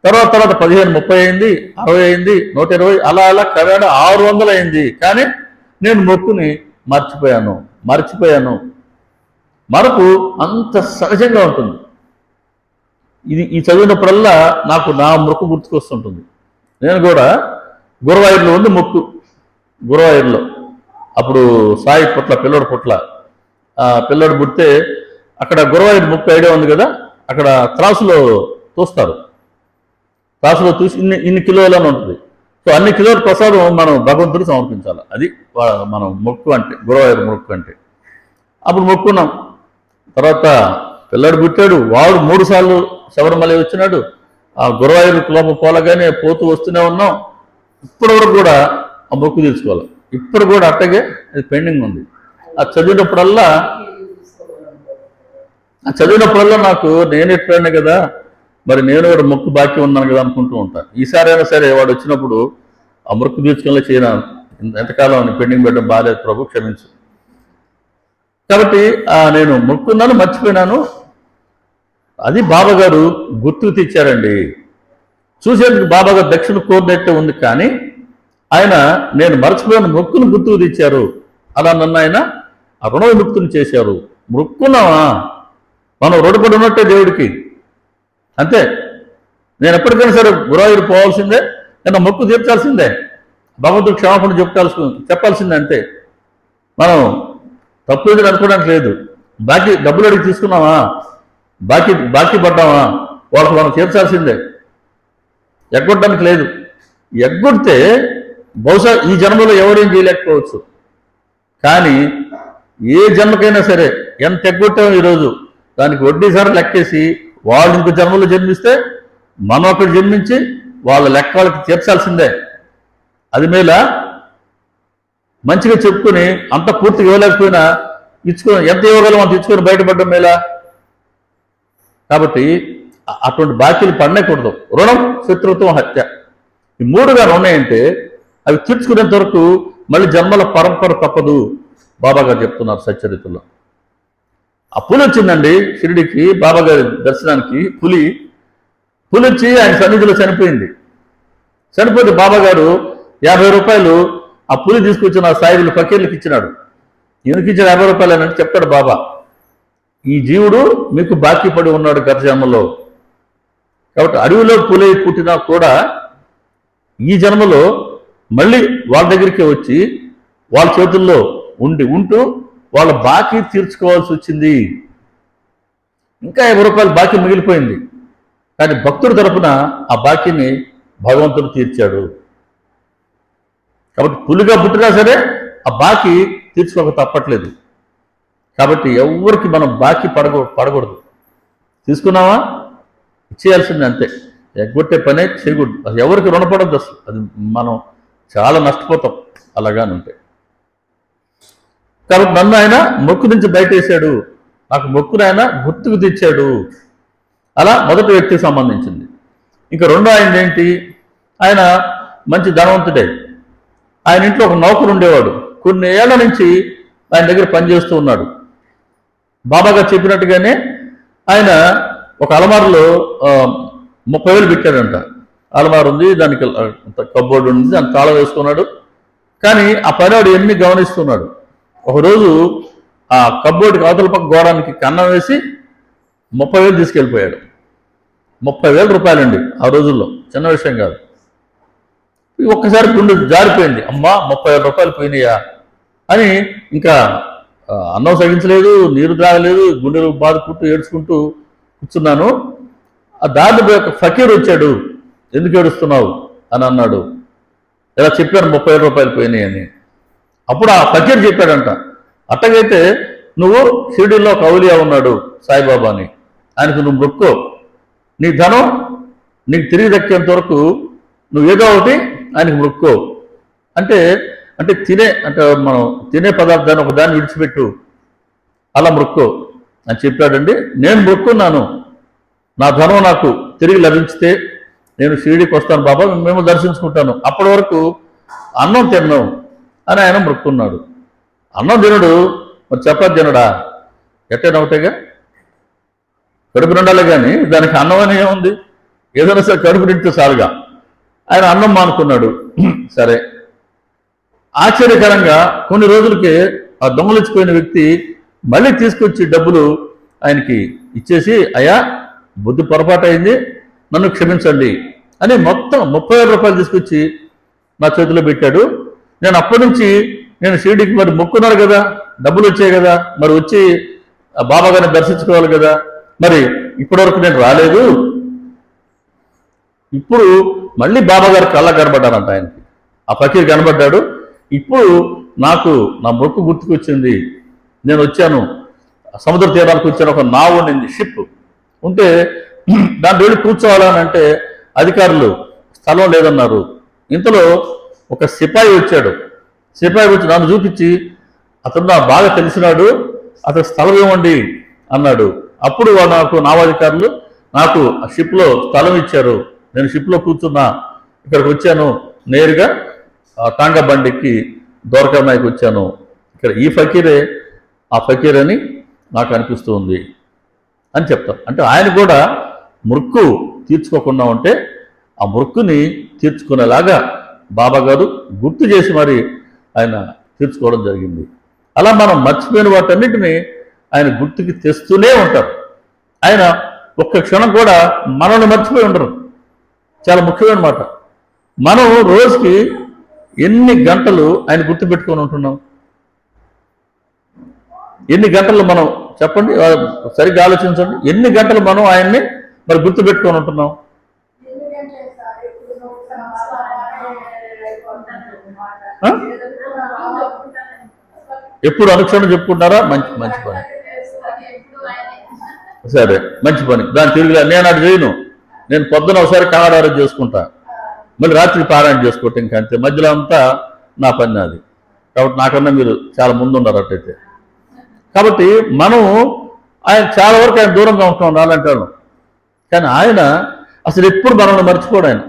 తర్వాత తర్వాత 15, 30 అయింది, 60 అయింది, 120, అలా అలా క్రమేణా 600 అయింది. కానీ నేను మొక్కుని మర్చిపోయాను. మరపు అంత సహజంగా ఉంటుంది. ఈ చదివినప్పుడల్లా నాకు నా మొక్కు గుర్తుకొస్తుంటుంది. నేను కూడా గురువాయూరులో ఉంది మొక్కు. గురువాయూరులో అప్పుడు సాయి పుట్ల పిల్లడు పుట్ల పిల్లడు పుడితే అక్కడ గురువాయూరు మొక్కు ఐడియా ఉంది కదా, అక్కడ త్రాసులో తోస్తారు. త్రాసులో చూసి ఇన్ని కిలోలని ఉంటుంది. సో అన్ని కిలోల ప్రసాదం మనం భగవంతుడికి సమర్పించాలి. అది మనం మొక్కు అంటే, గురువాయూరు మొక్కు అంటే. అప్పుడు మొక్కున్నాం. తర్వాత పిల్లడు పుట్టాడు. వాడు 3 సార్లు శబరిమల వచ్చినాడు. ఆ గురువాయూరు లోపల పోలగానే పోతూ వస్తూనే ఉన్నాం. ఇప్పటి వరకు కూడా ఆ మొక్కు తీర్చుకోవాలి. ఇప్పుడు కూడా అట్టగే అది పెండింగ్ ఉంది. ఆ చదివినప్పుడల్లా నాకు నేను ఎట్లయినా కదా, మరి నేను కూడా మొక్కు బాకీ ఉన్నాను కదా అనుకుంటూ ఉంటాను. ఈసారైనా సరే వాడు వచ్చినప్పుడు ఆ మొక్కు తీర్చుకునే చేయను. ఎంతకాలం పెండింగ్ పెట్టడం బాగాలేదు ప్రభు, క్షమించు. కాబట్టి నేను మొక్కున్నాను, మర్చిపోయినాను. అది బాబాగారు గుర్తుకు తెచ్చారండి. చూసేందుకు బాబాగారు దక్షిణ కోరినట్టే ఉంది, కానీ ఆయన నేను మర్చిపోయిన మొక్కును గుర్తుకు తెచ్చారు. అలా నన్ను ఆయన ఆ రుణ విముక్తిని చేశారు. మొక్కున్నావా, మనం రుణపడి ఉన్నట్టే దేవుడికి. అంతే. నేను ఎప్పటికైనా సరే గురువాయూరు పోవాల్సిందే, నేను మొక్కు తీర్చాల్సిందే, భగవంతుడు క్షమాపణ చెప్పాల్సిందే. అంతే. మనం తప్పు ఏది అనుకోవడానికి లేదు. బాకీ డబ్బులు అడిగి తీసుకున్నావా, బాకీ పడ్డావా, వాళ్ళకి మనం తీర్చాల్సిందే. ఎగ్గొట్టడానికి లేదు. ఎగ్గొడితే బహుశా ఈ జన్మలో ఎవరేం చేయలేకపోవచ్చు, కానీ ఏ జన్మకైనా సరే ఎంత ఎగ్గొట్టామో ఈరోజు దానికి వడ్డీసారి లెక్కేసి వాళ్ళు ఇంకో జన్మలో జన్మిస్తే మనం అక్కడ జన్మించి వాళ్ళ లెక్క వాళ్ళకి తీర్చాల్సిందే. అది మేలా మంచిగా చెప్పుకొని అంత పూర్తిగా ఇవ్వలేకపోయినా ఎంత ఇవ్వగలం అంత ఇచ్చుకొని బయటపడడం మేలా. కాబట్టి అటువంటి బాకీలు పడనేకూడదు. రుణం, శత్రుత్వం, హత్య, ఈ 3గా ఉన్నాయంటే అవి తీర్చుకునేంత వరకు మళ్ళీ జన్మల పరంపర తప్పదు. బాబాగారు చెప్తున్నారు సచ్చరిత్రలో. ఆ పులి వచ్చిందండి షిరిడికి, బాబాగారి దర్శనానికి. పులి వచ్చి ఆయన సన్నిధిలో చనిపోతే బాబాగారు 50 రూపాయలు ఆ పులి తీసుకొచ్చిన సాయిబులు ఫకీర్లకు ఇచ్చినాడు. ఎందుకు ఇచ్చిన 50 రూపాయలు అని చెప్తాడు బాబా. ఈ జీవుడు మీకు బాకీ పడి ఉన్నాడు గత జన్మలో. కాబట్టి అడవిలో పులి పుట్టినా కూడా ఈ జన్మలో మళ్ళీ వాళ్ళ దగ్గరికి వచ్చి వాళ్ళ చేతుల్లో ఉంటూ వాళ్ళ బాకీ తీర్చుకోవాల్సి వచ్చింది. ఇంకా 50 రూపాయలు బాకీ మిగిలిపోయింది. కానీ భక్తుడి తరపున ఆ బాకీని భగవంతుడు తీర్చాడు. కాబట్టి పులిగా పుట్టినా సరే ఆ బాకీ తీర్చుకోక తప్పట్లేదు. కాబట్టి ఎవరికి మనం బాకీ పడకూడదు. తీసుకున్నావా ఇచ్చేయాల్సింది, అంతే. ఎగ్గొట్టే పనే చేయకూడదు. అది ఎవరికి రుణపడద్దు అసలు. అది మనం చాలా నష్టపోతాం అలాగాని ఉంటే. కాబట్టి నన్ను ఆయన మొక్కు నుంచి బయటేశాడు, నాకు మొక్కును ఆయన గుర్తుకు తెచ్చాడు. అలా మొదటి వ్యక్తికి సంబంధించింది. ఇంకా రెండో ఆయన ఏంటి, ఆయన మంచి ధనవంతుడే. ఆయన ఇంట్లో ఒక నౌకరు ఉండేవాడు. కొన్ని ఏళ్ల నుంచి ఆయన దగ్గర పనిచేస్తూ ఉన్నాడు. బాబాగారు చెప్పినట్టుగానే ఆయన ఒక అలమారులో 30,000 పెట్టాడంట. అలమారు ఉంది, దానికి కబ్బోర్డు ఉంది, దానికి తాళం వేసుకున్నాడు. కానీ ఆ పనివాడు ఎన్ని గమనిస్తున్నాడు. ఒకరోజు ఆ కబ్బోర్డుకి అవతల పక్క గోడానికి కన్నం వేసి 30,000 తీసుకెళ్ళిపోయాడు. 30,000 రూపాయలండి ఆ రోజుల్లో, చిన్న విషయం కాదు. ఒక్కసారి గుండె జారిపోయింది. అమ్మా 30,000 రూపాయలు పోయినాయా అని ఇంకా అన్నం సగించలేదు, నీరు తాగలేదు, గుండెలు బాదుకుంటూ ఏడ్చుకుంటూ కూర్చున్నాను. ఆ దారిలో ఒక ఫకీర్ వచ్చాడు. ఎందుకు ఏడుస్తున్నావు అని అన్నాడు. ఇలా చెప్పాను 30,000 రూపాయలు పోయినాయి అని. అప్పుడు ఆ ఫకీర్ చెప్పాడంట, అట్టగైతే నువ్వు షిరిడీలో ఒక ఔలియా ఉన్నాడు సాయిబాబా అని, ఆయనకు నువ్వు మొక్కో, నీ ధనం నీకు తిరిగి దక్కేంత వరకు నువ్వు ఏదో ఒకటి ఆయనకు మొక్కో. అంటే మనం తినే పదార్థాన్ని ఒక దాన్ని విడిచిపెట్టు, అలా మొక్కో అని చెప్పాడండి. నేను మొక్కున్నాను, నా ధనం నాకు తిరిగి లభించితే నేను షిరిడీకి వస్తాను బాబా, మేము దర్శించుకుంటాను, అప్పటి వరకు అన్నం తిన్నాం అని ఆయన మొక్కున్నాడు. అన్నం తినడు, మరి చపాతి తినడా? ఎట్టైనా ఒకటేగా, కడుపు నిండాలి, కానీ దానికి అన్నం అని ఏముంది? ఏదైనా సరే కడుపు నిండితే చాలుగా. ఆయన అన్నం మానుకున్నాడు. సరే, ఆశ్చర్యకరంగా కొన్ని రోజులకే ఆ దొంగలించిపోయిన వ్యక్తి మళ్ళీ తీసుకొచ్చి డబ్బులు ఆయనకి ఇచ్చేసి, అయ్యా బుద్ధి పొరపాటు అయింది, నన్ను క్షమించండి అని మొత్తం 30,000 రూపాయలు తీసుకొచ్చి నా చేతిలో పెట్టాడు. నేను అప్పటి నుంచి నేను షిరిడీకి మరి మొక్కున్నారు కదా, డబ్బులు వచ్చాయి కదా, మరి వచ్చి బాబా గారిని దర్శించుకోవాలి కదా, మరి ఇప్పటివరకు నేను రాలేదు. ఇప్పుడు మళ్ళీ బాబా గారు కళ్ళ కనబడ్డానంట ఆయనకి. ఆ ఫకీర్ కనబడ్డాడు. ఇప్పుడు నాకు నా మొక్కు గుర్తుకొచ్చింది, నేను వచ్చాను, సముద్ర తీరానికి వచ్చాను. ఒక నావు ఉండింది, షిప్ ఉంటే దాన్ని వెళ్ళి కూర్చోవాలని అంటే అధికారులు స్థలం లేదన్నారు. ఇంతలో ఒక సిపాయి వచ్చాడు. సిపాయి వచ్చి నన్ను చూపించి, అతను నాకు బాగా తెలిసినాడు, అతను స్థలం ఇవ్వండి అన్నాడు. అప్పుడు నాకు నావాధికారులు నాకు ఆ షిప్లో స్థలం ఇచ్చారు. నేను షిప్లో కూర్చున్నా, ఇక్కడికి వచ్చాను, నేరుగా టాంగా బండికి ద్వారకామాయికి వచ్చాను. ఇక్కడ ఈ ఫకీరే ఆ ఫకీర్ అని నాకు అనిపిస్తూ ఉంది అని చెప్తాం. అంటే ఆయన కూడా మొక్కు తీర్చుకోకుండా ఉంటే ఆ మొక్కుని తీర్చుకునేలాగా బాబా గారు గుర్తు చేసి మరి ఆయన తీర్చుకోవడం జరిగింది. అలా మనం మర్చిపోయిన వాటన్నిటిని ఆయన గుర్తుకి తెస్తూనే ఉంటారు. ఆయన ఒక్క క్షణం కూడా మనల్ని మర్చిపోయి ఉండరు. చాలా ముఖ్యమైన మాట. మనం రోజుకి ఎన్ని గంటలు ఆయన గుర్తుపెట్టుకొని ఉంటున్నాం? ఎన్ని గంటలు మనం చెప్పండి, సరిగ్గా ఆలోచించండి. ఎన్ని గంటలు మనం ఆయన్ని మరి గుర్తుపెట్టుకొని ఉంటున్నాం? ఎప్పుడు అనుక్షణం చెప్పుకుంటారా? మంచి మంచి పని. సరే, మంచి పని. దాని తిరిగిలా నేను అటు చేయను. నేను పొద్దున ఒకసారి కాడారం చేసుకుంటా, మళ్ళీ రాత్రికి పారాయణ చేసుకోవటం, ఇంకా అంతే. మధ్యలో అంతా నా పని అది. కాబట్టి నాకన్నా మీరు చాలా ముందు ఉన్నారు అట్టయితే. కాబట్టి మనం ఆయన చాలా వరకు ఆయన దూరంగా ఉంటాం నాలంటాను. కానీ ఆయన అసలు ఎప్పుడు మనల్ని మర్చిపోడు ఆయన.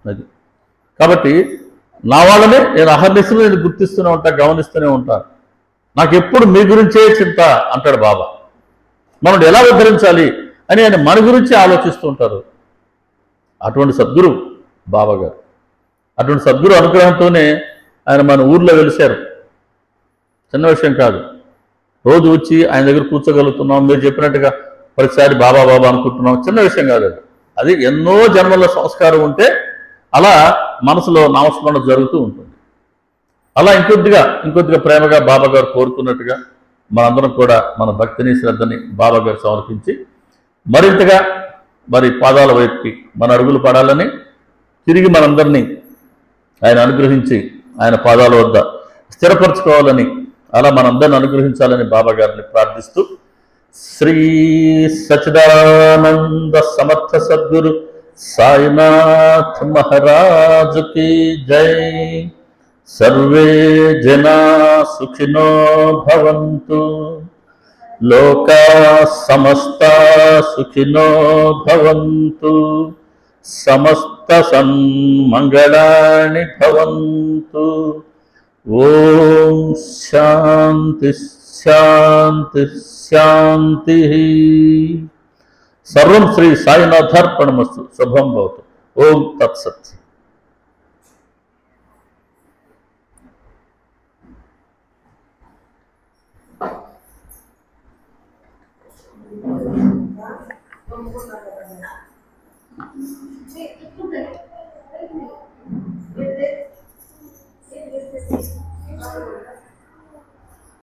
అది కాబట్టి నా వాళ్ళనే నేను అహర్నిశలు నేను గుర్తిస్తూనే ఉంటా, గమనిస్తూనే ఉంటాను. నాకు ఎప్పుడు మీ గురించే చింత అంటాడు బాబా. మనం ఎలా ఉద్ధరించాలి అని ఆయన మన గురించి ఆలోచిస్తూ ఉంటారు. అటువంటి సద్గురు బాబా గారు. అటువంటి సద్గురు అనుగ్రహంతోనే ఆయన మన ఊర్లో వెలిశారు. చిన్న విషయం కాదు. రోజు వచ్చి ఆయన దగ్గర కూర్చోగలుగుతున్నాం, మీరు చెప్పినట్టుగా ప్రతిసారి బాబా బాబా అనుకుంటున్నాం, చిన్న విషయం కాదు అది. అది ఎన్నో జన్మల సంస్కారం ఉంటే అలా మనసులో నామస్మరణ జరుగుతూ ఉంటుంది. అలా ఇంకొద్దిగా ప్రేమగా బాబా గారు కోరుకున్నట్టుగా మనందరం కూడా మన భక్తిని శ్రద్ధని బాబా గారు సమర్పించి మరింతగా మరి పాదాల వైపుకి మన అడుగులు పడాలని, తిరిగి మనందరినీ ఆయన అనుగ్రహించి ఆయన పాదాల వద్ద స్థిరపరచుకోవాలని, అలా మనందరిని అనుగ్రహించాలని బాబా గారిని ప్రార్థిస్తూ, శ్రీ సచ్చిదానంద సమర్థ సద్గురు సాయినాథ్ మహారాజుకి జై. సర్వే జనా సుఖినో భవంతు, లోకా సమస్తా సుఖినో భవంతు, సమస్త సన్మంగళాని భవంతు. ఓం శాంతి శాంతి శాంతి. సర్వం శ్రీ సాయినాథార్పణమస్తు. శుభం భవతు. ఓం తత్సత్. Thank you.